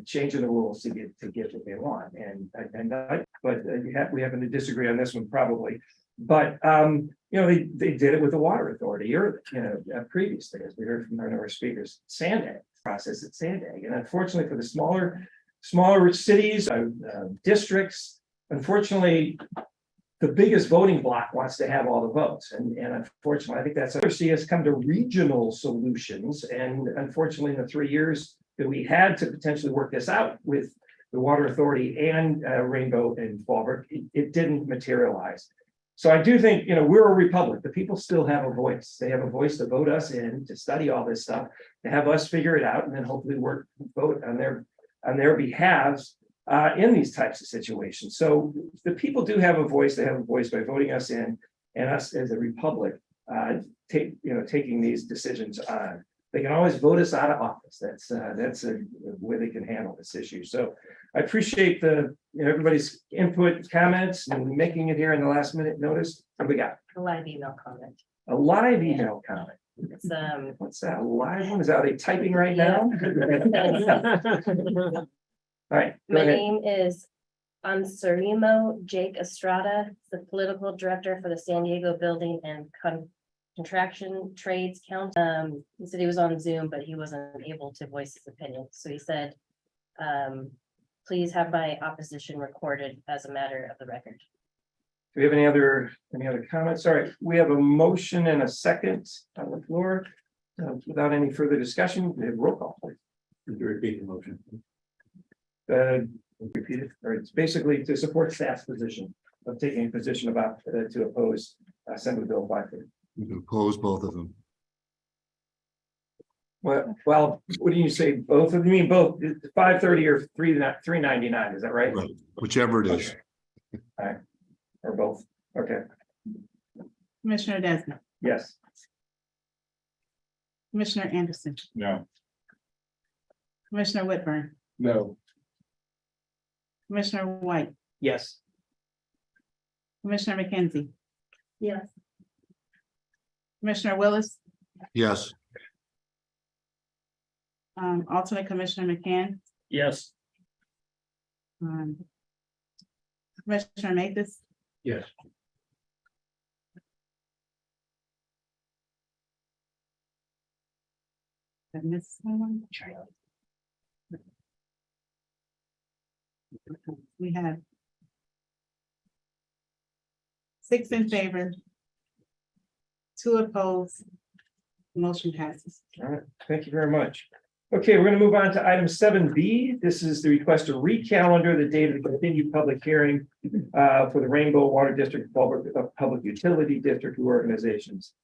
changing the rules to get what they want. But we happen to disagree on this one probably. But you know, they did it with the water authority earlier, you know, previously, as we heard from our speakers, Sandag process at Sandag. And unfortunately for the smaller cities, districts, unfortunately, the biggest voting bloc wants to have all the votes. And unfortunately, I think that's see us come to regional solutions. And unfortunately, in the 3 years that we had to potentially work this out with the water authority and Rainbow and Fallbrook, it didn't materialize. So I do think, you know, we're a republic. The people still have a voice. They have a voice to vote us in, to study all this stuff, to have us figure it out, and then hopefully vote on their behalves in these types of situations. So the people do have a voice. They have a voice by voting us in, and us as a republic taking these decisions on. They can always vote us out of office. That's a way they can handle this issue. So I appreciate everybody's input, comments, and making it here in the last minute notice. What do we got?
A live email comment.
A live email comment.
It's
What's that? A live one? Is that, are they typing right now? All right.
My name is Anserimo Jake Estrada, the political director for the San Diego Building and Contraction Trades Council. He said he was on Zoom, but he wasn't able to voice his opinion. So he said, please have my opposition recorded as a matter of the record.
Do we have any other comments? All right, we have a motion and a second on the floor. Without any further discussion, we have roll call, please.
Could you repeat the motion?
Repeat it. All right, it's basically to support staff's position of taking a position about to oppose Assembly Bill 530.
You can oppose both of them.
Well, what do you say? Both of them? You mean both 530 or 399? Is that right?
Right, whichever it is.
All right, or both. Okay.
Commissioner Desmond,
Yes.
Commissioner Anderson,
No.
Commissioner Whitburn,
No.
Commissioner White,
Yes.
Commissioner McKenzie,
Yes.
Commissioner Willis,
Yes.
alternate Commissioner McCann,
Yes.
Commissioner Mathis,
Yes.
I missed someone. We have 6 in favor, 2 opposed. Motion passes.
All right, thank you very much. Okay, we're gonna move on to item 7B. This is the request to recalendar the date of the continued public hearing for the Rainbow Water District Public Utility District reorganizations.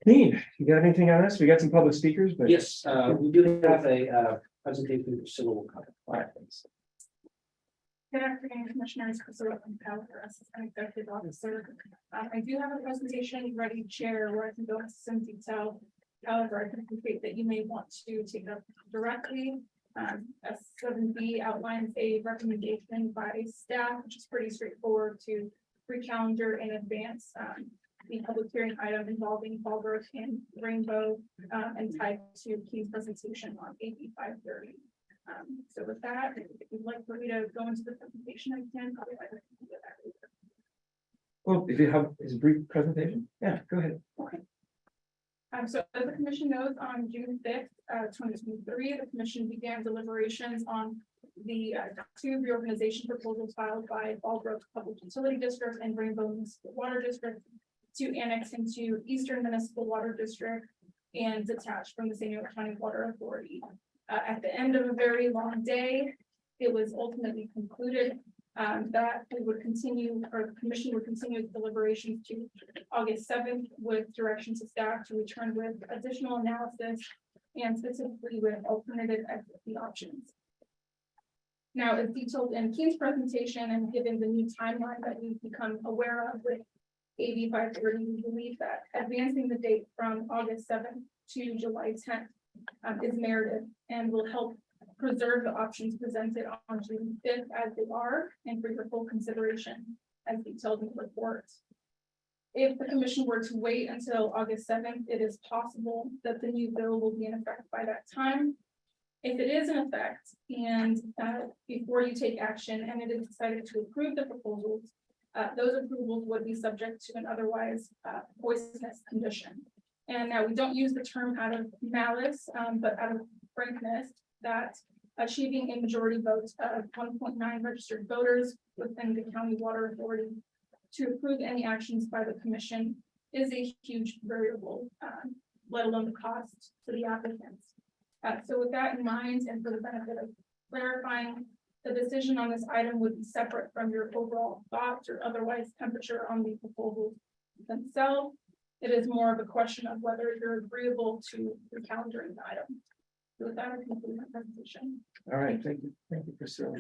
Dean, you got anything on this? We got some public speakers, but.
Yes, we do have a presentation for Civil will cover.
All right, thanks.
Good afternoon, Commissioners. Priscilla from California, Assistant Executive Officer. I do have a presentation ready to share where I can go into some detail. However, I can appreciate that you may want to take up directly. S7B outlines a recommendation by staff, which is pretty straightforward to recalendar in advance. The public hearing item involving Fallbrook and Rainbow and tied to Key's presentation on AB 530. So with that, if you'd like for me to go into the presentation, I can. Otherwise, I can do that later.
Well, if you have a brief presentation, yeah, go ahead.
Okay. So as the commission knows, on June 5th, 2023, the commission began deliberations on the 2 reorganization proposals filed by Fallbrook Public Utility District and Rainbow Municipal Water District to annex into Eastern Municipal Water District and detach from the San Diego County Water Authority. At the end of a very long day, it was ultimately concluded that we would continue, or the commission would continue its deliberations to August 7th with direction to staff to return with additional analysis and specifically with alternative exit options. Now, as detailed in Keen's presentation and given the new timeline that we've become aware of with AB 530, we believe that advancing the date from August 7th to July 10th is merited and will help preserve the options presented on June 5th as they are and for your full consideration as detailed in the report. If the commission were to wait until August 7th, it is possible that the new bill will be in effect by that time. If it is in effect and before you take action and it is decided to approve the proposals, those approvals would be subject to an otherwise poisonous condition. And now we don't use the term out of malice, but out of frankness, that achieving a majority vote of 1.9 registered voters within the county water authority to approve any actions by the commission is a huge variable, let alone the cost to the applicants. So with that in mind, and for the benefit of clarifying, the decision on this item would be separate from your overall thoughts or otherwise temperature on the proposals themselves. It is more of a question of whether you're agreeable to the calendaring the item. So with that, I conclude my presentation.
All right, thank you, Priscilla.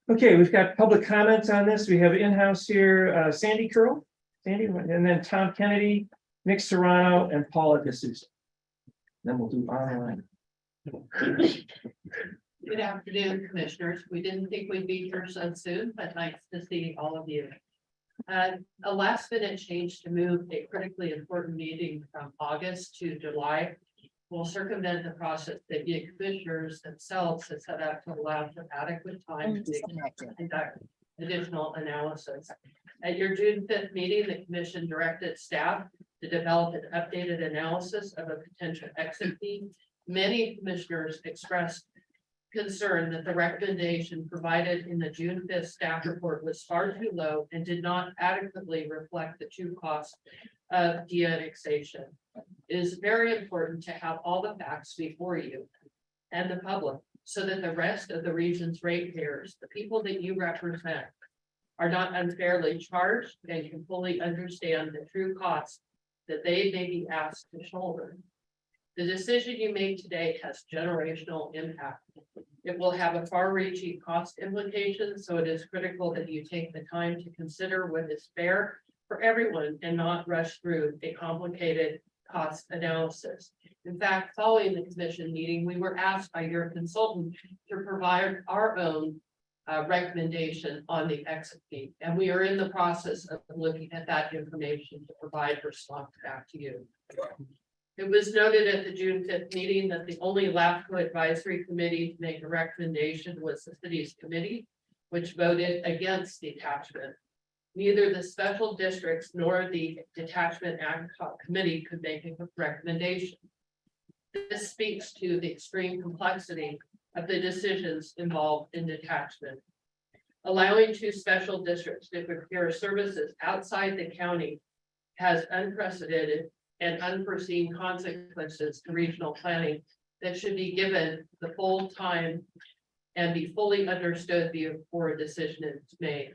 Okay, we've got public comments on this. We have in-house here, Sandy Curl, and then Tom Kennedy, Nick Serrano, and Paula DeSouza. Then we'll do online.
Good afternoon, commissioners. We didn't think we'd be here so soon, but nice to see all of you. A last minute change to move a critically important meeting from August to July will circumvent the process that the commissioners themselves have set out to allow for adequate time to conduct additional analysis. At your June 5th meeting, the commission directed staff to develop an updated analysis of a potential exit fee. Many commissioners expressed concern that the recommendation provided in the June 5th staff report was far too low and did not adequately reflect the true cost of de-annexation. It is very important to have all the facts before you and the public so that the rest of the region's ratepayers, the people that you represent, are not unfairly charged and can fully understand the true costs that they may be asked to shoulder. The decision you make today has generational impact. It will have a far-reaching cost implication, so it is critical that you take the time to consider what is fair for everyone and not rush through a complicated cost analysis. In fact, following the commission meeting, we were asked by your consultant to provide our own recommendation on the exit fee, and we are in the process of looking at that information to provide response back to you. It was noted at the June 5th meeting that the only LAFCO advisory committee to make a recommendation was the city's committee, which voted against detachment. Neither the special districts nor the detachment ad hoc committee could make a recommendation. This speaks to the extreme complexity of the decisions involved in detachment. Allowing two special districts to procure services outside the county has unprecedented and unforeseen consequences to regional planning that should be given the full time and be fully understood before a decision is made.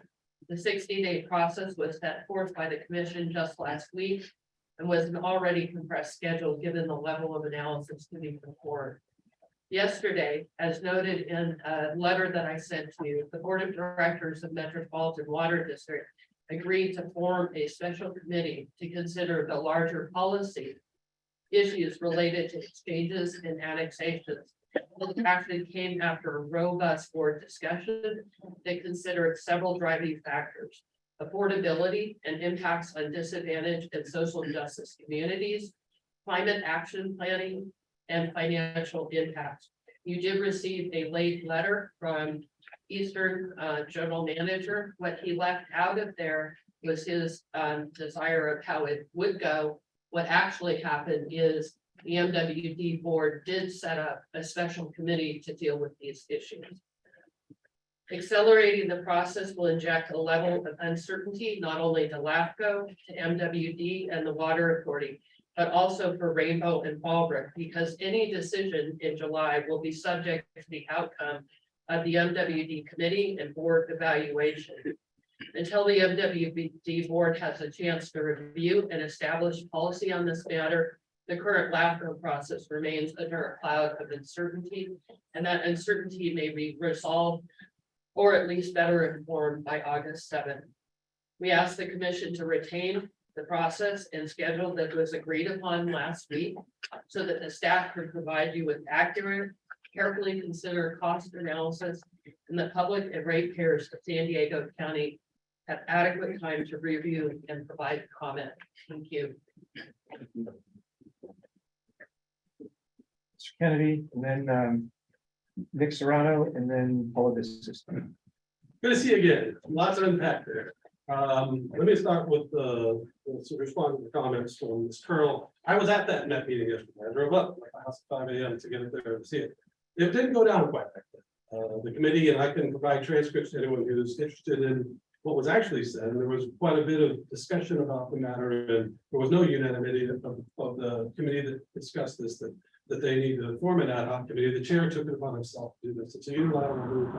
The 60-day process was set forth by the commission just last week and was an already compressed schedule given the level of analysis to be performed. Yesterday, as noted in a letter that I sent to you, the Board of Directors of Metropolitan Water District agreed to form a special committee to consider the larger policy issues related to exchanges and annexations. It actually came after a robust board discussion that considered several driving factors: affordability and impacts on disadvantaged and social justice communities, climate action planning, and financial impact. You did receive a late letter from Eastern General Manager. What he left out of there was his desire of how it would go. What actually happened is the MWD board did set up a special committee to deal with these issues. Accelerating the process will inject a level of uncertainty, not only to LAFCO, to MWD and the Water Authority, but also for Rainbow and Fallbrook, because any decision in July will be subject to the outcome of the MWD committee and board evaluation. Until the MWD board has a chance to review and establish policy on this matter, the current LAFCO process remains under a cloud of uncertainty, and that uncertainty may be resolved or at least better informed by August 7th. We asked the commission to retain the process and schedule that was agreed upon last week so that the staff could provide you with accurate, carefully considered cost analysis, and the public and ratepayers of San Diego County have adequate time to review and provide comment. Thank you.
Mr. Kennedy, and then Nick Serrano, and then Paula Business.
Good to see you again. Lots of unpack there. Let me start with to respond to the comments from Ms. Curl. I was at that MET meeting yesterday. I drove up like at 5 a.m. to get it there to see it. It didn't go down quite like that. The committee, and I can provide transcripts to anyone who's interested in what was actually said. There was quite a bit of discussion about the matter, and there was no unanimity of the committee that discussed this, that they need to form an ad hoc committee. The chair took it upon himself to do this. It's a unilateral move,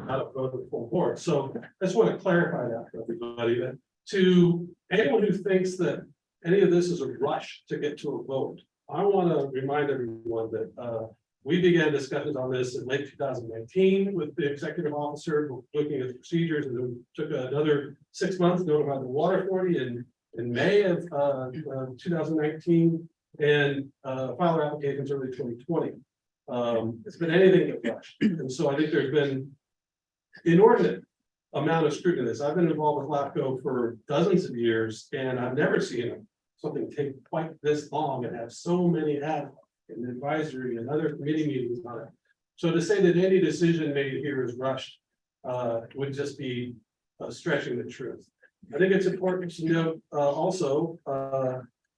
not a vote of the full board. So I just want to clarify that for everybody, that to anyone who thinks that any of this is a rush to get to a vote, I want to remind everyone that we began discussions on this in late 2019 with the executive officer looking at the procedures, and then took another 6 months, notified the Water Authority in May of 2019, and filed our applications early 2020. It's been anything but rushed. And so I think there's been inordinate amount of scrutiny. I've been involved with LAFCO for dozens of years, and I've never seen something take quite this long and have so many ad hoc and advisory and other committee meetings on it. So to say that any decision made here is rushed would just be stretching the truth. I think it's important to note also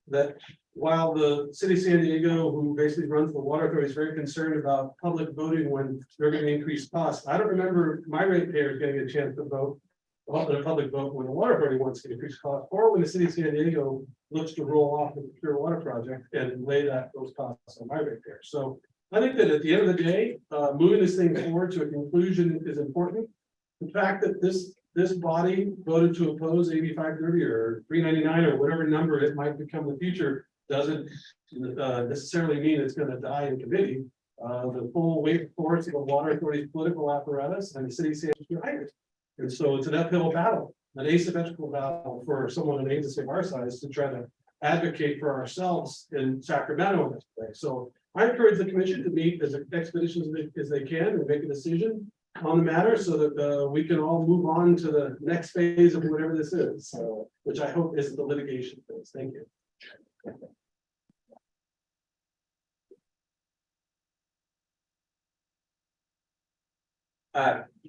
that while the city of San Diego, who basically runs the water authority, is very concerned about public voting when they're going to increase costs, I don't remember my ratepayers getting a chance to vote about the public vote when the water authority wants to increase costs, or when the city of San Diego looks to roll off the pure water project and lay those costs on my ratepayers. So I think that at the end of the day, moving this thing forward to a conclusion is important. The fact that this body voted to oppose AB 530 or 399 or whatever number it might become in the future doesn't necessarily mean it's going to die in committee. The full weight force of the water authority's political apparatus and the city stands behind it. And so it's an uphill battle, an asymmetrical battle for someone in an agency of our size to try to advocate for ourselves in Sacramento in this way. So I encourage the commission to meet as expeditiously as they can and make a decision. on the matter so that we can all move on to the next phase of whatever this is, which I hope is the litigation phase. Thank you.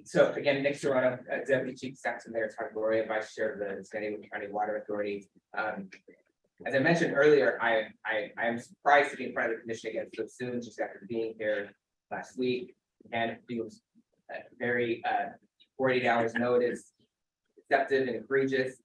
So again, Nick Serrano, Deputy Chief Saxon Mayor Todd Gloria, Vice Chair of the San Diego County Water Authority. As I mentioned earlier, I am surprised to be in front of the commission again so soon, just after being here last week. And it feels very 48 hours notice, deceptive and egregious.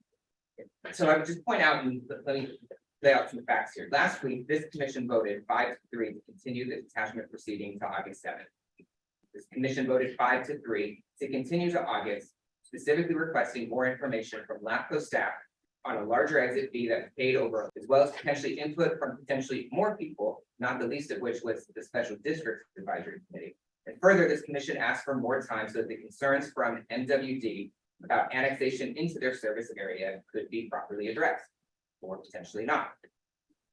So I would just point out and let me lay out some facts here. Last week, this commission voted 5-3 to continue the detachment proceeding to August 7th. This commission voted 5-3 to continue to August, specifically requesting more information from LAFCO staff on a larger exit fee that was paid over, as well as potentially input from potentially more people, not the least of which was the Special District Advisory Committee. And further, this commission asked for more time so that the concerns from MWD about annexation into their service area could be properly addressed, or potentially not.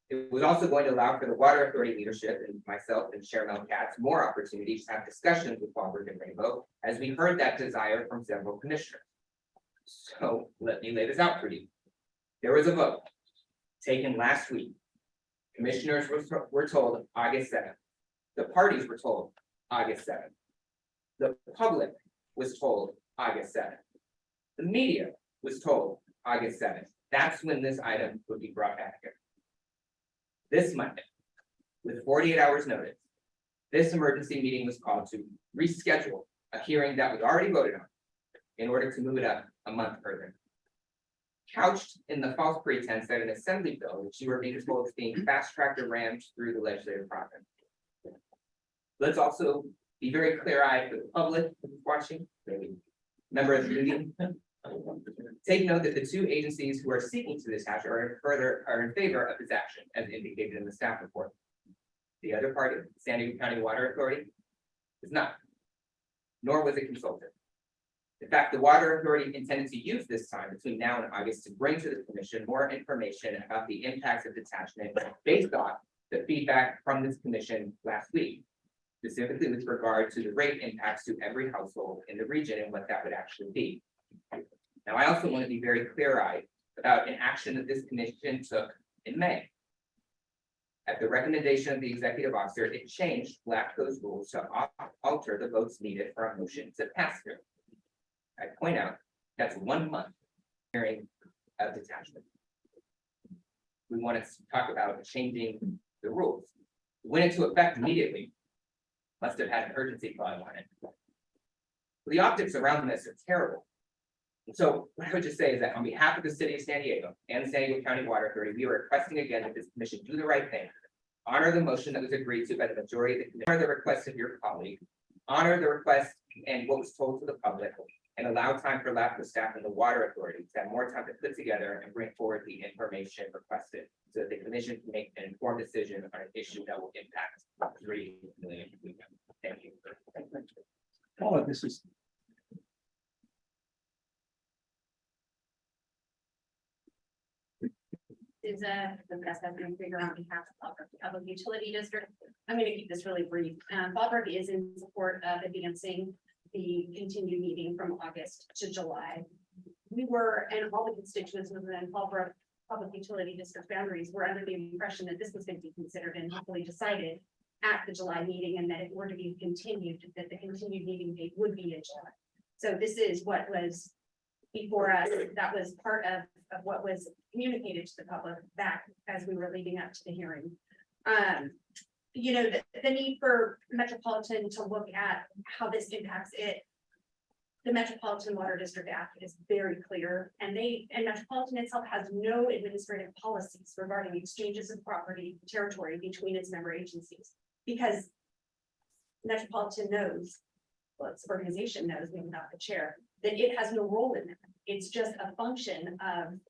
It was also going to allow for the Water Authority leadership and myself and Chair Mel Katz more opportunities to have discussions with Fallbrook and Rainbow, as we heard that desire from several commissioners. So let me lay this out for you. There was a vote taken last week. Commissioners were told August 7th. The parties were told August 7th. The public was told August 7th. The media was told August 7th. That's when this item would be brought back here. This Monday, with 48 hours notice, this emergency meeting was called to reschedule a hearing that was already voted on in order to move it up a month further. Couched in the false pretense that an assembly bill, which you were being told is being fast-tracked or rammed through the legislative process. Let's also be very clear-eyed for the public who's watching, maybe member of the meeting. Take note that the two agencies who are seeking to detach are in favor of this action, as indicated in the staff report. The other party, San Diego County Water Authority, is not, nor was it consulted. In fact, the Water Authority intended to use this time between now and August to bring to the commission more information about the impacts of detachment based on the feedback from this commission last week, specifically with regard to the rate impacts to every household in the region and what that would actually be. Now, I also want to be very clear-eyed about an action that this commission took in May. At the recommendation of the executive officer, it changed LAFCO's rules to alter the votes needed for a motion to pass through. I point out that's 1 month hearing of detachment. We want to talk about changing the rules. It went into effect immediately. Must have had an urgency clause on it. The optics around this are terrible. So what I would just say is that on behalf of the city of San Diego and the San Diego County Water Authority, we are requesting again that this commission do the right thing. Honor the motion that was agreed to by the majority of the commission, honor the request of your colleague, honor the request and what was told to the public, and allow time for LAFCO staff and the Water Authority to have more time to put together and bring forward the information requested so that the commission can make an informed decision on an issue that will impact 3 million people. Thank you.
Oh, this is.
Is the best I can figure on behalf of the Public Utility District. I'm going to keep this really brief. Fallbrook is in support of advancing the continued meeting from August to July. We were, and all the constituents within Fallbrook Public Utility District boundaries were under the impression that this was going to be considered and hopefully decided at the July meeting, and that it were to be continued, that the continued meeting date would be in July. So this is what was before us. That was part of what was communicated to the public back as we were leading up to the hearing. You know, the need for Metropolitan to look at how this impacts it. The Metropolitan Water District Act is very clear, and Metropolitan itself has no administrative policies regarding exchanges of property territory between its member agencies, because Metropolitan knows, well, its organization knows, maybe not the chair, that it has no role in that. It's just a function of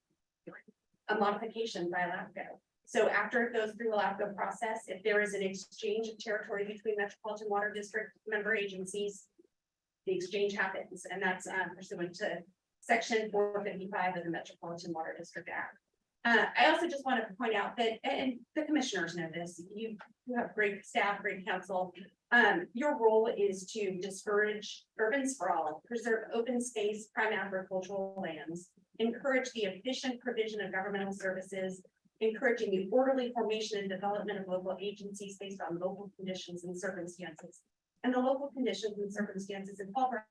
a modification by LAFCO. So after it goes through the LAFCO process, if there is an exchange of territory between Metropolitan Water District member agencies, the exchange happens, and that's pursuant to Section 455 of the Metropolitan Water District Act. I also just want to point out that, and the commissioners know this, you have great staff, great counsel. Your role is to discourage urban sprawl, preserve open space, prime agricultural lands, encourage the efficient provision of governmental services, encouraging the orderly formation and development of local agencies based on local conditions and circumstances. And the local conditions and circumstances in Fallbrook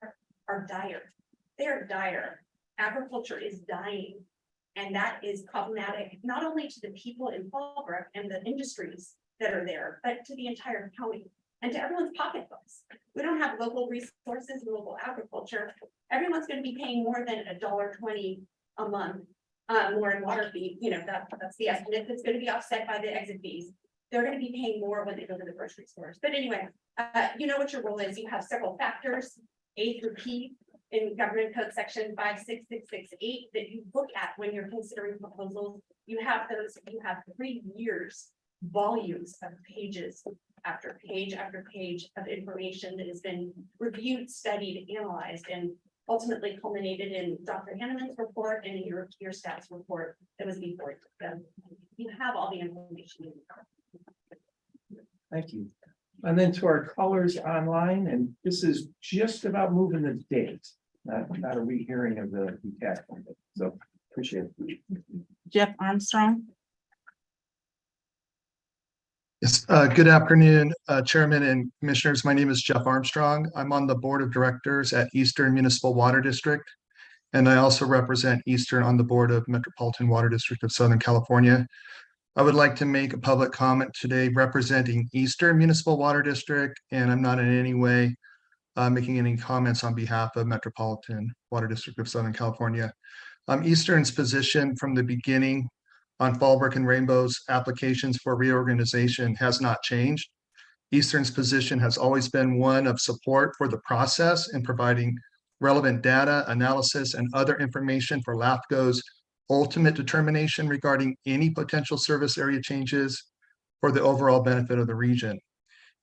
are dire. They are dire. Agriculture is dying. And that is problematic, not only to the people in Fallbrook and the industries that are there, but to the entire county and to everyone's pocketbooks. We don't have local resources and local agriculture. Everyone's going to be paying more than $1.20 a month, more in water fee. You know, that's the estimate that's going to be offset by the exit fees. They're going to be paying more when they go to the grocery stores. But anyway, you know what your role is. You have several factors, A through P, in government code section 56668 that you look at when you're considering proposals. You have 3 years, volumes of pages after page after page of information that has been reviewed, studied, analyzed, and ultimately culminated in Dr. Hanneman's report and in your staff's report that was before you. So you have all the information you need.
Thank you. And then to our callers online, and this is just about moving the date, not a rehearing of the detachment. So appreciate it.
Jeff Armstrong.
Yes, good afternoon, Chairman and Commissioners. My name is Jeff Armstrong. I'm on the Board of Directors at Eastern Municipal Water District, and I also represent Eastern on the Board of Metropolitan Water District of Southern California. I would like to make a public comment today representing Eastern Municipal Water District, and I'm not in any way making any comments on behalf of Metropolitan Water District of Southern California. Eastern's position from the beginning on Fallbrook and Rainbow's applications for reorganization has not changed. Eastern's position has always been one of support for the process and providing relevant data, analysis, and other information for LAFCO's ultimate determination regarding any potential service area changes for the overall benefit of the region.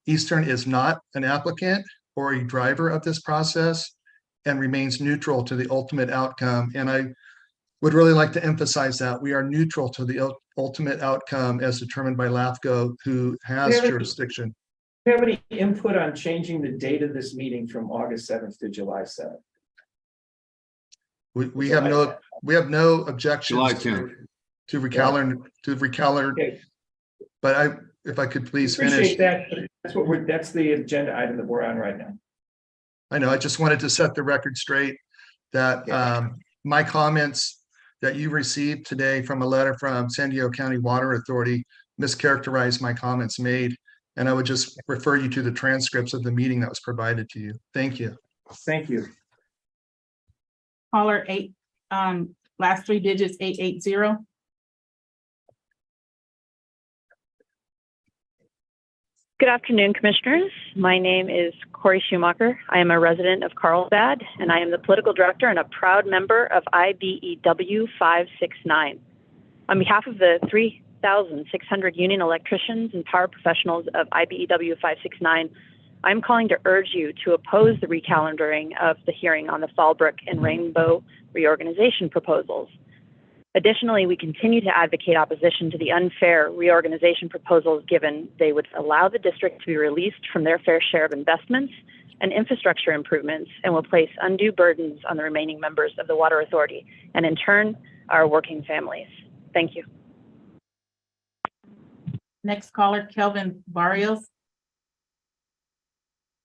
Eastern is not an applicant or a driver of this process and remains neutral to the ultimate outcome. And I would really like to emphasize that we are neutral to the ultimate outcome as determined by LAFCO, who has jurisdiction.
Do you have any input on changing the date of this meeting from August 7th to July 7th?
We have no objections to recalendar,
Okay.
but if I could please finish.
Appreciate that. That's the agenda item that we're on right now.
I know, I just wanted to set the record straight that my comments that you received today from a letter from San Diego County Water Authority mischaracterized my comments made. And I would just refer you to the transcripts of the meeting that was provided to you. Thank you.
Thank you.
Caller 8, last 3 digits 880.
Good afternoon, Commissioners. My name is Corey Schumacher. I am a resident of Carlsbad, and I am the Political Director and a proud member of IBEW 569. On behalf of the 3,600 union electricians and power professionals of IBEW 569, I'm calling to urge you to oppose the recalendering of the hearing on the Fallbrook and Rainbow reorganization proposals. Additionally, we continue to advocate opposition to the unfair reorganization proposals, given they would allow the district to be released from their fair share of investments and infrastructure improvements and will place undue burdens on the remaining members of the Water Authority and in turn, our working families. Thank you.
Next caller, Kelvin Barrios.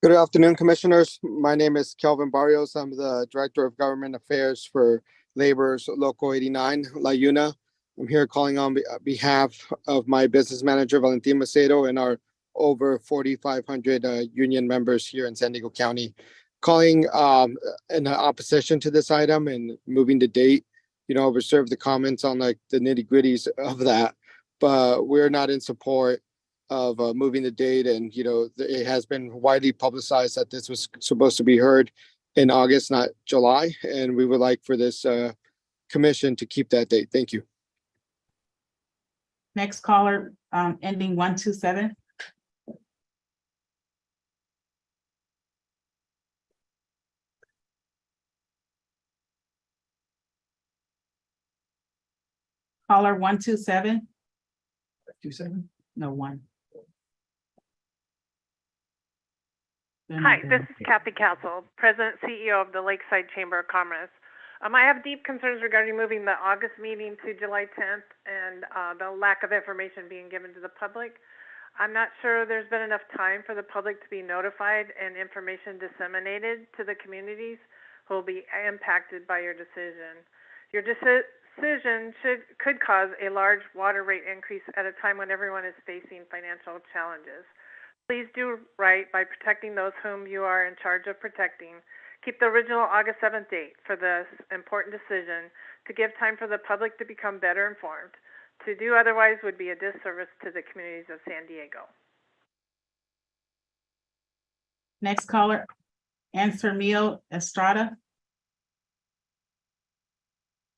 Good afternoon, Commissioners. My name is Kelvin Barrios. I'm the Director of Government Affairs for Labor's Local 89, La Una. I'm here calling on behalf of my business manager, Valentin Macedo, and our over 4,500 union members here in San Diego County. Calling in opposition to this item and moving the date. You know, reserve the comments on like the nitty gritties of that, but we're not in support of moving the date. And, you know, it has been widely publicized that this was supposed to be heard in August, not July. And we would like for this commission to keep that date. Thank you.
Next caller, ending 127. Caller 127.
27?
No, one.
Hi, this is Kathy Castle, President CEO of the Lakeside Chamber of Commerce. I have deep concerns regarding moving the August meeting to July 10th and the lack of information being given to the public. I'm not sure there's been enough time for the public to be notified and information disseminated to the communities who will be impacted by your decision. Your decision could cause a large water rate increase at a time when everyone is facing financial challenges. Please do right by protecting those whom you are in charge of protecting. Keep the original August 7th date for this important decision to give time for the public to become better informed. To do otherwise would be a disservice to the communities of San Diego.
Next caller, Ansermio Estrada.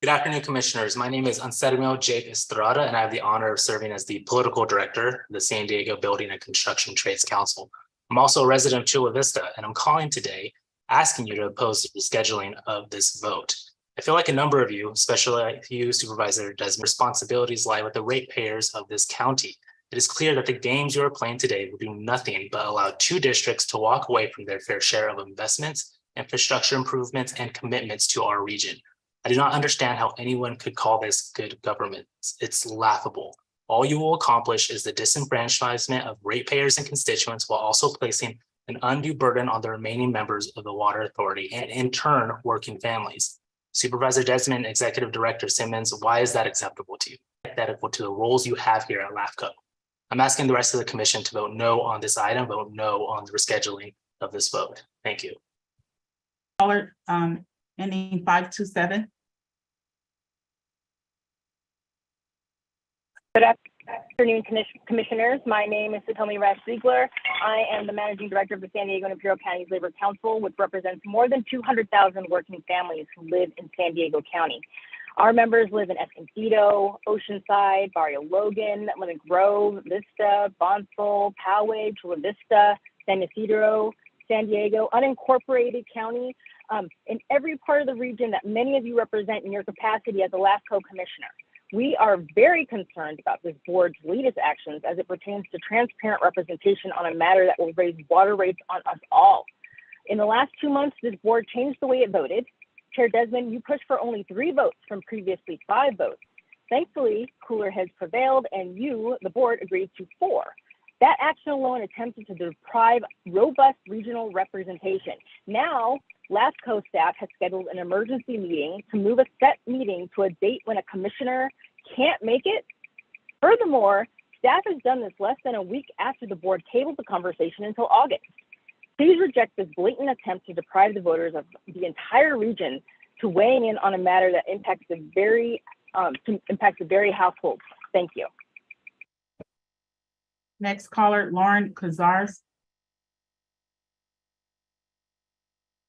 Good afternoon, Commissioners. My name is Ansermio Jake Estrada, and I have the honor of serving as the Political Director of the San Diego Building and Construction Trades Council. I'm also a resident of Chula Vista, and I'm calling today asking you to oppose the rescheduling of this vote. I feel like a number of you, especially you, Supervisor Desmond, responsibilities lie with the ratepayers of this county. It is clear that the games you are playing today will do nothing but allow 2 districts to walk away from their fair share of investments, infrastructure improvements, and commitments to our region. I do not understand how anyone could call this good government. It's laughable. All you will accomplish is the disenfranchisement of ratepayers and constituents while also placing an undue burden on the remaining members of the Water Authority and in turn, working families. Supervisor Desmond, Executive Director Simmons, why is that acceptable to you? Antithetical to the roles you have here at LAFCO. I'm asking the rest of the commission to vote no on this item, vote no on the rescheduling of this vote. Thank you.
Caller, ending 527.
Good afternoon, Commissioners. My name is Satomi Rash Ziegler. I am the Managing Director of the San Diego and Imperial Counties Labor Council, which represents more than 200,000 working families who live in San Diego County. Our members live in Escondido, Oceanside, Barrio Logan, Lemon Grove, Vista, Bonsall, Poway, Chula Vista, San Ysidro, San Diego, unincorporated county, in every part of the region that many of you represent in your capacity as a LAFCO commissioner. We are very concerned about this board's latest actions as it pertains to transparent representation on a matter that will raise water rates on us all. In the last 2 months, this board changed the way it voted. Chair Desmond, you pushed for only 3 votes from previously 5 votes. Thankfully, cooler heads prevailed and you, the board, agreed to 4. That action alone attempted to deprive robust regional representation. Now, LAFCO staff has scheduled an emergency meeting to move a set meeting to a date when a commissioner can't make it. Furthermore, staff has done this less than a week after the board tabled the conversation until August. Please reject this blatant attempt to deprive the voters of the entire region to weighing in on a matter that impacts the very households. Thank you.
Next caller, Lauren Cazares.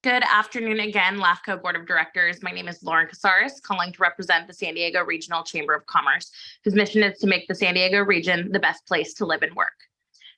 Good afternoon again, LAFCO Board of Directors. My name is Lauren Casares, calling to represent the San Diego Regional Chamber of Commerce, whose mission is to make the San Diego region the best place to live and work.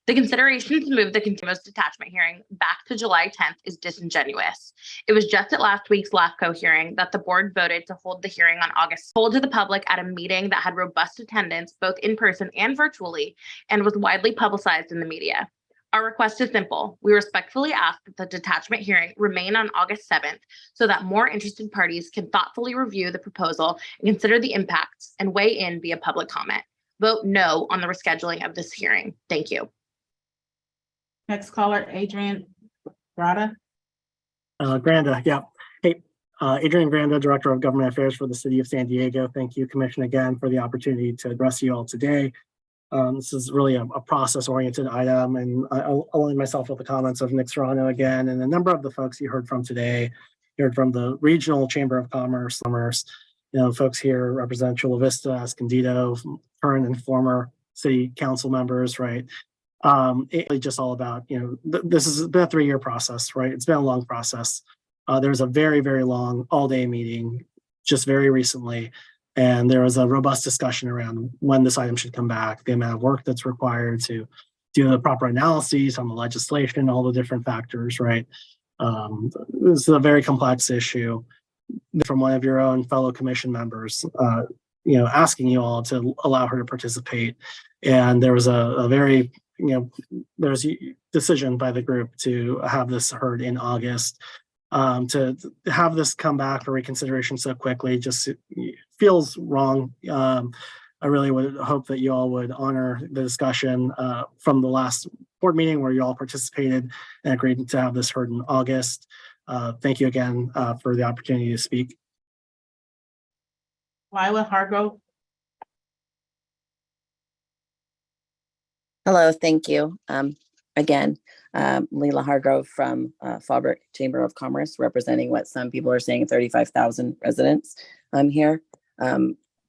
The consideration to move the continuous detachment hearing back to July 10th is disingenuous. It was just at last week's LAFCO hearing that the board voted to hold the hearing on August, told to the public at a meeting that had robust attendance, both in person and virtually, and was widely publicized in the media. Our request is simple. We respectfully ask that the detachment hearing remain on August 7th so that more interested parties can thoughtfully review the proposal and consider the impacts and weigh in via public comment. Vote no on the rescheduling of this hearing. Thank you.
Next caller, Adrian Granda.
Granda, yeah. Hey, Adrian Granda, Director of Government Affairs for the City of San Diego. Thank you, Commission, again for the opportunity to address you all today. This is really a process-oriented item, and I'll align myself with the comments of Nick Serrano again, and a number of the folks you heard from today. You heard from the Regional Chamber of Commerce, folks here represent Chula Vista, Escondido, current and former city council members, right? It's really just all about, this has been a 3-year process, right? It's been a long process. There's a very, very long all-day meeting just very recently. And there was a robust discussion around when this item should come back, the amount of work that's required to do the proper analyses on the legislation, all the different factors, right? This is a very complex issue. From one of your own fellow commission members, asking you all to allow her to participate. And there was a very, there's a decision by the group to have this heard in August. To have this come back for reconsideration so quickly just feels wrong. I really would hope that you all would honor the discussion from the last board meeting where you all participated and agreed to have this heard in August. Thank you again for the opportunity to speak.
Lila Hargrove.
Hello, thank you. Again, Leila Hargrove from Fallbrook Chamber of Commerce, representing what some people are saying 35,000 residents here,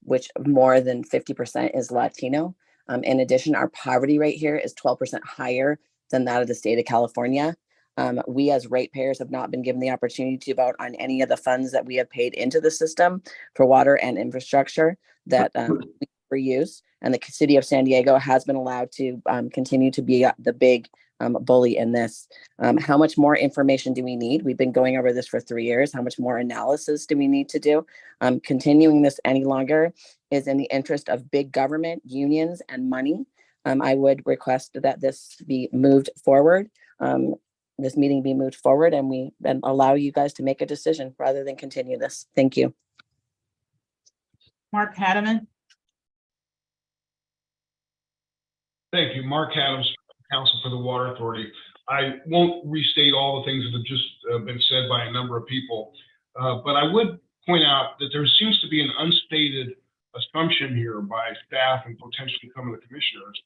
which more than 50% is Latino. In addition, our poverty rate here is 12% higher than that of the state of California. We as ratepayers have not been given the opportunity to vote on any of the funds that we have paid into the system for water and infrastructure that we use. And the city of San Diego has been allowed to continue to be the big bully in this. How much more information do we need? We've been going over this for 3 years. How much more analysis do we need to do? Continuing this any longer is in the interest of big government, unions, and money. I would request that this be moved forward, this meeting be moved forward, and allow you guys to make a decision rather than continue this. Thank you.
Mark Hadaman.
Thank you. Mark Adams, Council for the Water Authority. I won't restate all the things that have just been said by a number of people, but I would point out that there seems to be an unstated assumption here by staff and potentially some of the commissioners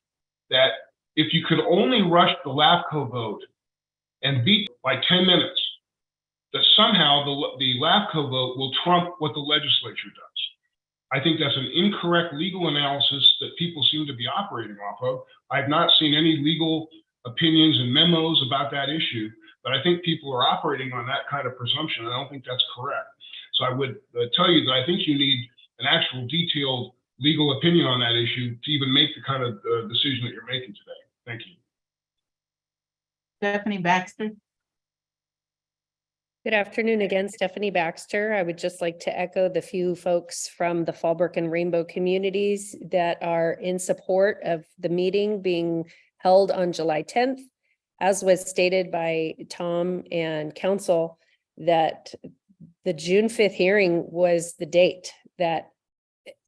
that if you could only rush the LAFCO vote and beat by 10 minutes, that somehow the LAFCO vote will trump what the legislature does. I think that's an incorrect legal analysis that people seem to be operating off of. I've not seen any legal opinions and memos about that issue, but I think people are operating on that kind of presumption. I don't think that's correct. So I would tell you that I think you need an actual detailed legal opinion on that issue to even make the kind of decision that you're making today. Thank you.
Stephanie Baxter.
Good afternoon again, Stephanie Baxter. I would just like to echo the few folks from the Fallbrook and Rainbow communities that are in support of the meeting being held on July 10th. As was stated by Tom and council, that the June 5th hearing was the date that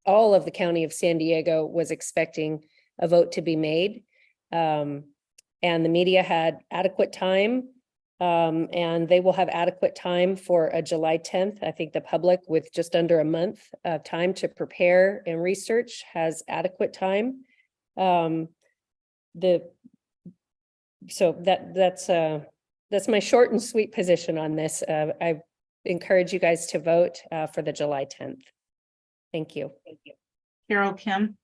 all of the county of San Diego was expecting a vote to be made. And the media had adequate time. And they will have adequate time for a July 10th. I think the public, with just under a month of time to prepare and research, has adequate time. So that's my short and sweet position on this. I encourage you guys to vote for the July 10th. Thank you.
Carol Kim.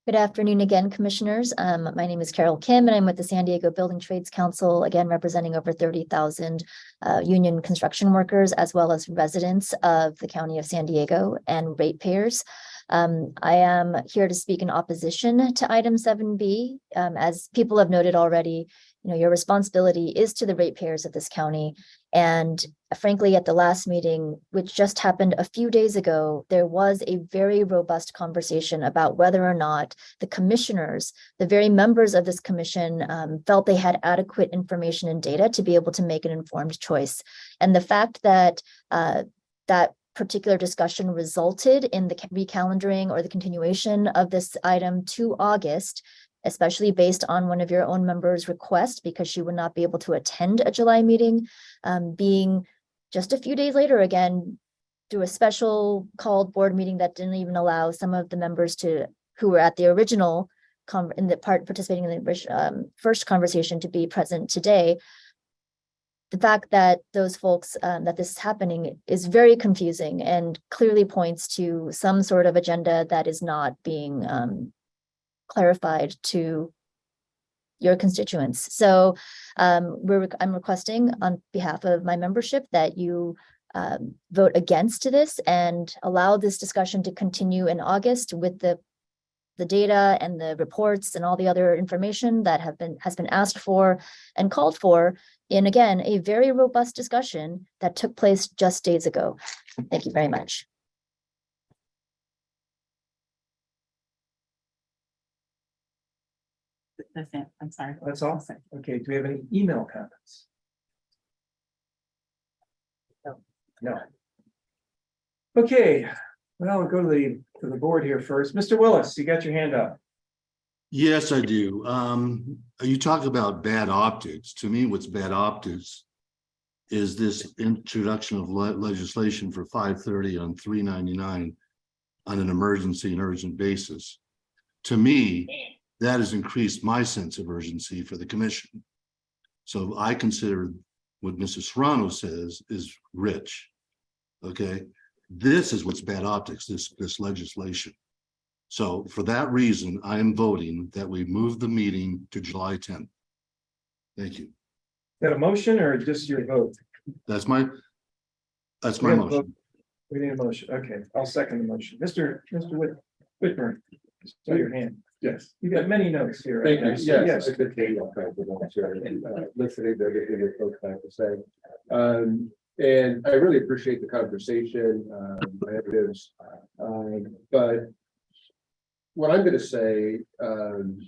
Good afternoon again, commissioners. My name is Carol Kim, and I'm with the San Diego Building Trades Council, again representing over 30,000 union construction workers, as well as residents of the County of San Diego and ratepayers. I am here to speak in opposition to item 7B. As people have noted already, your responsibility is to the ratepayers of this county. And frankly, at the last meeting, which just happened a few days ago, there was a very robust conversation about whether or not the commissioners, the very members of this commission, felt they had adequate information and data to be able to make an informed choice. And the fact that that particular discussion resulted in the recalendering or the continuation of this item to August, especially based on one of your own members' request, because she would not be able to attend a July meeting, being just a few days later, again, through a special called board meeting that didn't even allow some of the members who were at the original participating in the first conversation to be present today. The fact that those folks, that this is happening is very confusing and clearly points to some sort of agenda that is not being clarified to your constituents. So I'm requesting on behalf of my membership that you vote against this and allow this discussion to continue in August with the data and the reports and all the other information that has been asked for and called for in, again, a very robust discussion that took place just days ago. Thank you very much.
That's it. I'm sorry.
That's all? Okay, do we have any email comments? No. Okay, well, we'll go to the board here first. Mr. Willis, you got your hand up.
Yes, I do. You talk about bad optics. To me, what's bad optics is this introduction of legislation for 530 on 399 on an emergency and urgent basis. To me, that has increased my sense of urgency for the commission. So I consider what Mrs. Serrano says is rich. Okay, this is what's bad optics, this legislation. So for that reason, I am voting that we move the meeting to July 10th. Thank you.
Is that a motion or just your vote?
That's my motion.
We need a motion. Okay, I'll second the motion. Mr. Whitburn, show your hand.
Yes.
You got many notes here.
Thank you.
Yes.
Yes, I could take all kinds of notes here, listening to everything that folks have to say. And I really appreciate the conversation, but what I'm going to say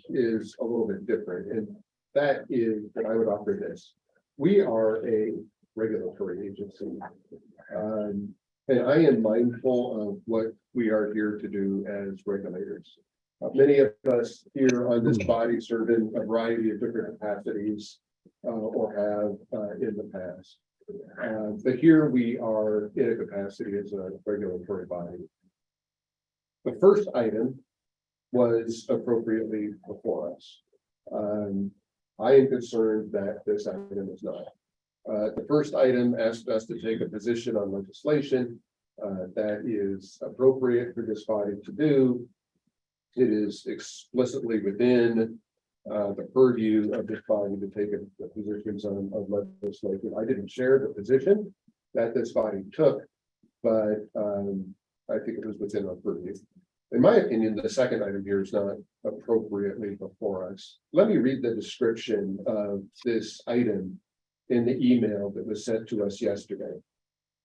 is a little bit different, and that is that I would offer this. We are a regulatory agency, and I am mindful of what we are here to do as regulators. Many of us here on this body serve in a variety of different capacities or have in the past. But here we are in a capacity as a regulatory body. The first item was appropriately before us. I am concerned that this item is not. The first item asked us to take a position on legislation that is appropriate for this body to do. It is explicitly within the purview of this body to take the positions on legislation. I didn't share the position that this body took, but I think it was within our purview. In my opinion, the second item here is not appropriately before us. Let me read the description of this item in the email that was sent to us yesterday.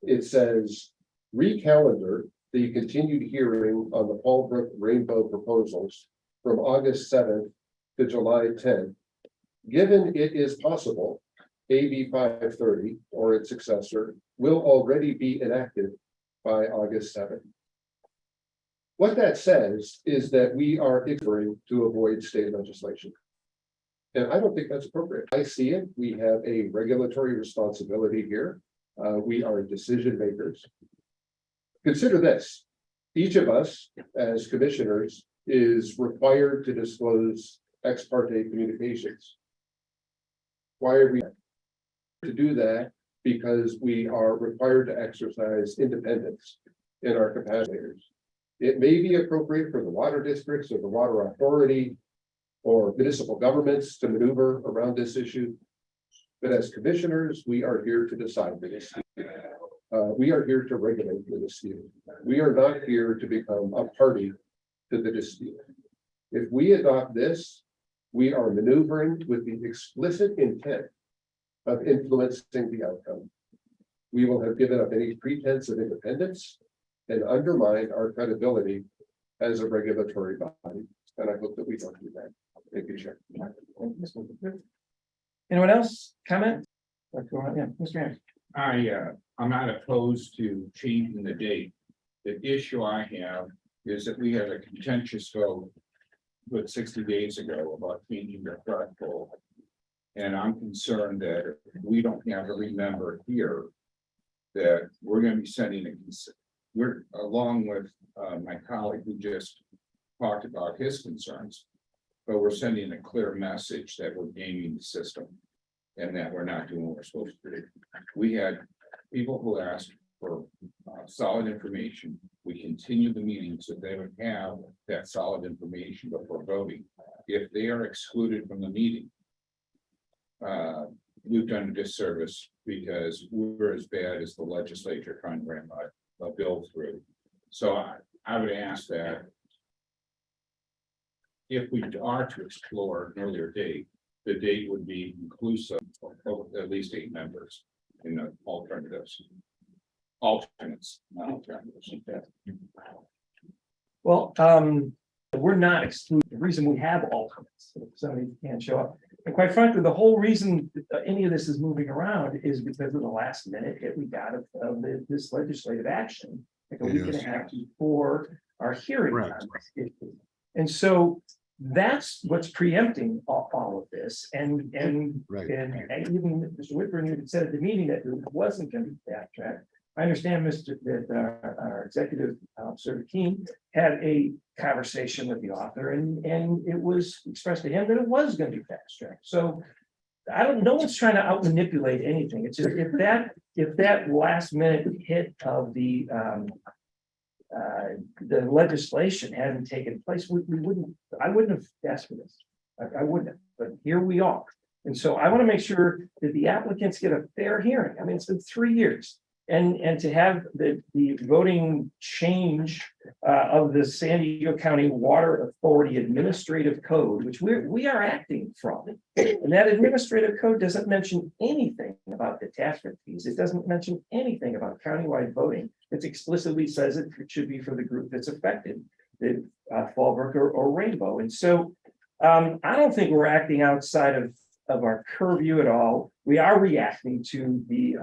It says, recalendar the continued hearing on the Fallbrook Rainbow proposals from August 7th to July 10th. Given it is possible, AB 530 or its successor will already be enacted by August 7th. What that says is that we are ignoring to avoid state legislation. And I don't think that's appropriate. I see it. We have a regulatory responsibility here. We are decision makers. Consider this. Each of us as commissioners is required to disclose ex parte communications. Why are we to do that? Because we are required to exercise independence in our capacitators. It may be appropriate for the water districts or the water authority or municipal governments to maneuver around this issue. But as commissioners, we are here to decide this. We are here to regulate the dispute. We are not here to become a party to the dispute. If we adopt this, we are maneuvering with the explicit intent of influencing the outcome. We will have given up any pretense of independence and undermined our credibility as a regulatory body. And I hope that we don't do that. Thank you, Chair.
Anyone else comment? Go ahead, yeah, Mr. Anderson.
I'm not opposed to changing the date. The issue I have is that we had a contentious vote with 60 days ago about changing the threshold. And I'm concerned that if we don't have every member here, that we're going to be sending we're along with my colleague who just talked about his concerns, but we're sending a clear message that we're gaming the system and that we're not doing what we're supposed to do. We had people who asked for solid information. We continue the meeting so they would have that solid information before voting. If they are excluded from the meeting, we've done a disservice because we're as bad as the legislature trying to ram a bill through. So I would ask that if we are to explore an earlier date, the date would be inclusive of at least 8 members in the alternates, not alternatives.
Well, we're not excluded. The reason we have alternates, if somebody can't show up. And quite frankly, the whole reason any of this is moving around is because of the last minute hit we got of this legislative action, like a week and a half before our hearing.
Right.
On this issue. And so that's what's preempting all of this. And even Mr. Whitburn even said at the meeting that it wasn't going to be fast tracked. I understand, that our executive officer Keene had a conversation with the author, and it was expressed to him that it was going to be fast tracked. So no one's trying to out manipulate anything. It's just if that last minute hit of the legislation hadn't taken place, I wouldn't have asked for this. I wouldn't have, but here we are. And so I want to make sure that the applicants get a fair hearing. I mean, it's been 3 years. And to have the voting change of the San Diego County Water Authority Administrative Code, which we are acting from. And that administrative code doesn't mention anything about detachment fees. It doesn't mention anything about countywide voting. It explicitly says it should be for the group that's affected, the Fallbrook or Rainbow. And so I don't think we're acting outside of our purview at all. We are reacting to the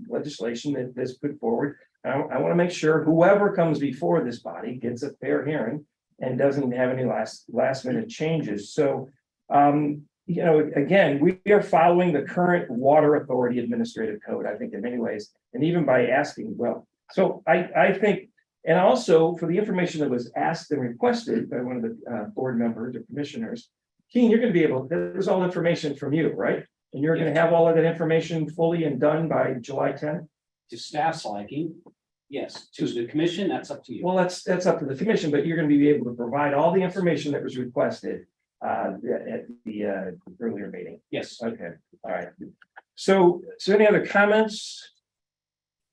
legislation that's put forward. I want to make sure whoever comes before this body gets a fair hearing and doesn't have any last minute changes. So, again, we are following the current Water Authority Administrative Code, I think, in many ways, and even by asking, well. So I think, and also for the information that was asked and requested by one of the board members or commissioners, Keene, you're going to be able, there's all information from you, right? And you're going to have all of that information fully and done by July 10th?
To staff's liking, yes. To the commission, that's up to you.
Well, that's up to the commission, but you're going to be able to provide all the information that was requested at the earlier meeting.
Yes.
Okay, all right. So any other comments?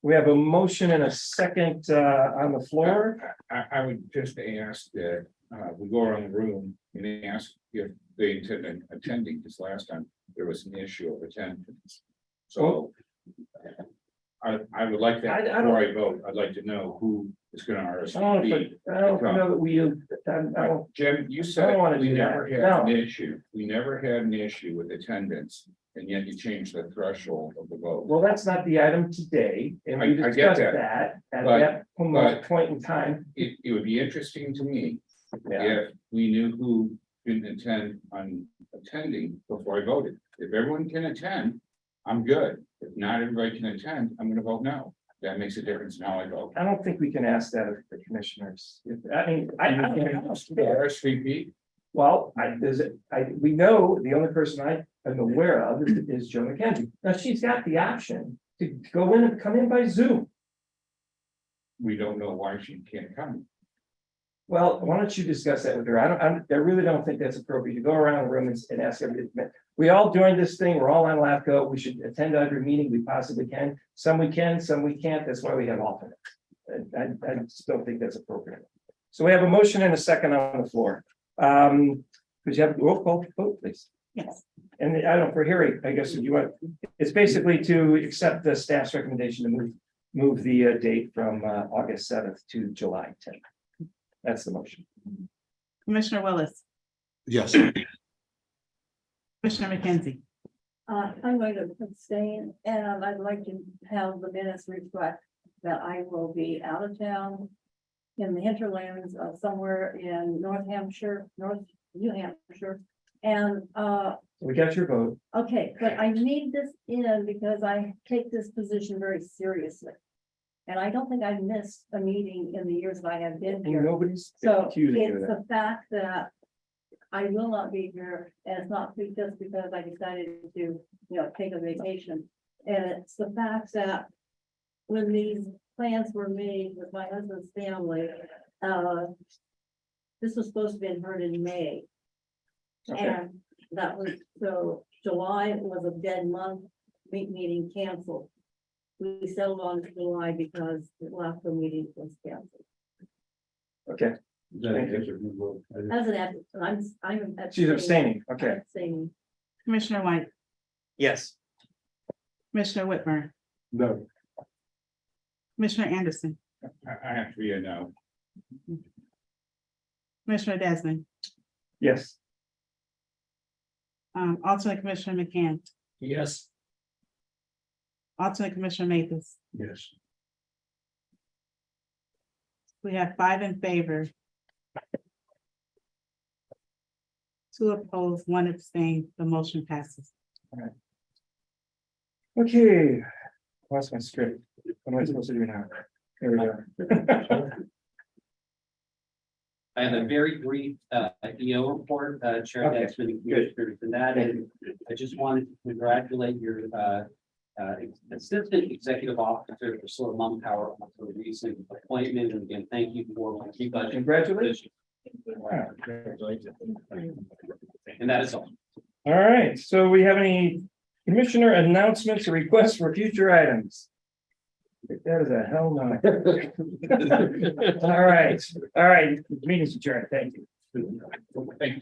We have a motion and a second on the floor.
I would just ask that we go around the room and ask if they intend on attending, because last time there was an issue of attendance. So I would like that before I vote. I'd like to know who is going to RSVP.
I don't know that we.
Jim, you said we never had an issue. We never had an issue with attendance, and yet you changed the threshold of the vote.
Well, that's not the item today, and we
I
discussed
get
that at that point in time.
It would be interesting to me if we knew who didn't intend on attending before I voted. If everyone can attend, I'm good. If not everybody can attend, I'm going to vote no. That makes a difference in how I vote.
I don't think we can ask that of the commissioners. I
RSVP.
Well, we know the only person I am aware of is Joe McKenzie. Now, she's got the option to go in and come in by Zoom.
We don't know why she can't come.
Well, why don't you discuss that with her? I really don't think that's appropriate to go around the room and ask everybody. We all joined this thing. We're all on LAFCO. We should attend every meeting we possibly can. Some we can, some we can't. That's why we have alternates. I just don't think that's appropriate. So we have a motion and a second on the floor. Could you have a roll call vote, please?
Yes.
And I don't, for hearing, I guess if you want, it's basically to accept the staff's recommendation to move the date from August 7th to July 10th. That's the motion.
Commissioner Willis,
Yes.
Commissioner McKenzie.
I'm going to abstain, and I'd like to have the minutes reflect that I will be out of town in the hinterlands, somewhere in North New Hampshire. And
we got your vote.
okay, but I need this in because I take this position very seriously. And I don't think I've missed a meeting in the years that I have been here.
Nobody's
So
accusing you of
it's
that.
the fact that I will not be here, and it's not just because I decided to, take a vacation. And it's the fact that when these plans were made with my husband's family, this was supposed to be heard in May.
Okay.
And that was, so July was a dead month, meeting canceled. We settled on July because the LAFCO meeting was canceled.
Okay.
As an, I'm.
She's abstaining. Okay.
Abstaining.
Commissioner White,
Yes.
Commissioner Whitburn,
No.
Commissioner Anderson,
I have to be a no.
Commissioner Desmond,
Yes.
alternate Commissioner McCann,
Yes.
alternate Commissioner Mathis.
Yes.
We have 5 in favor. 2 opposed, 1 abstained. The motion passes.
Okay. Lost my script. What am I supposed to do now? Here we go.
I have a very brief EO report, Chair
Okay,
Dexter, and Commissioners, and that is, I just wanted to congratulate your Assistant Executive Officer for Solar Mum Power on her recent appointment, and again, thank you for
Congratulations.
And that is all.
All right, so we have any commissioner announcements or requests for future items? That is a hell no. All right, meeting's adjourned, thank you.
Thank you.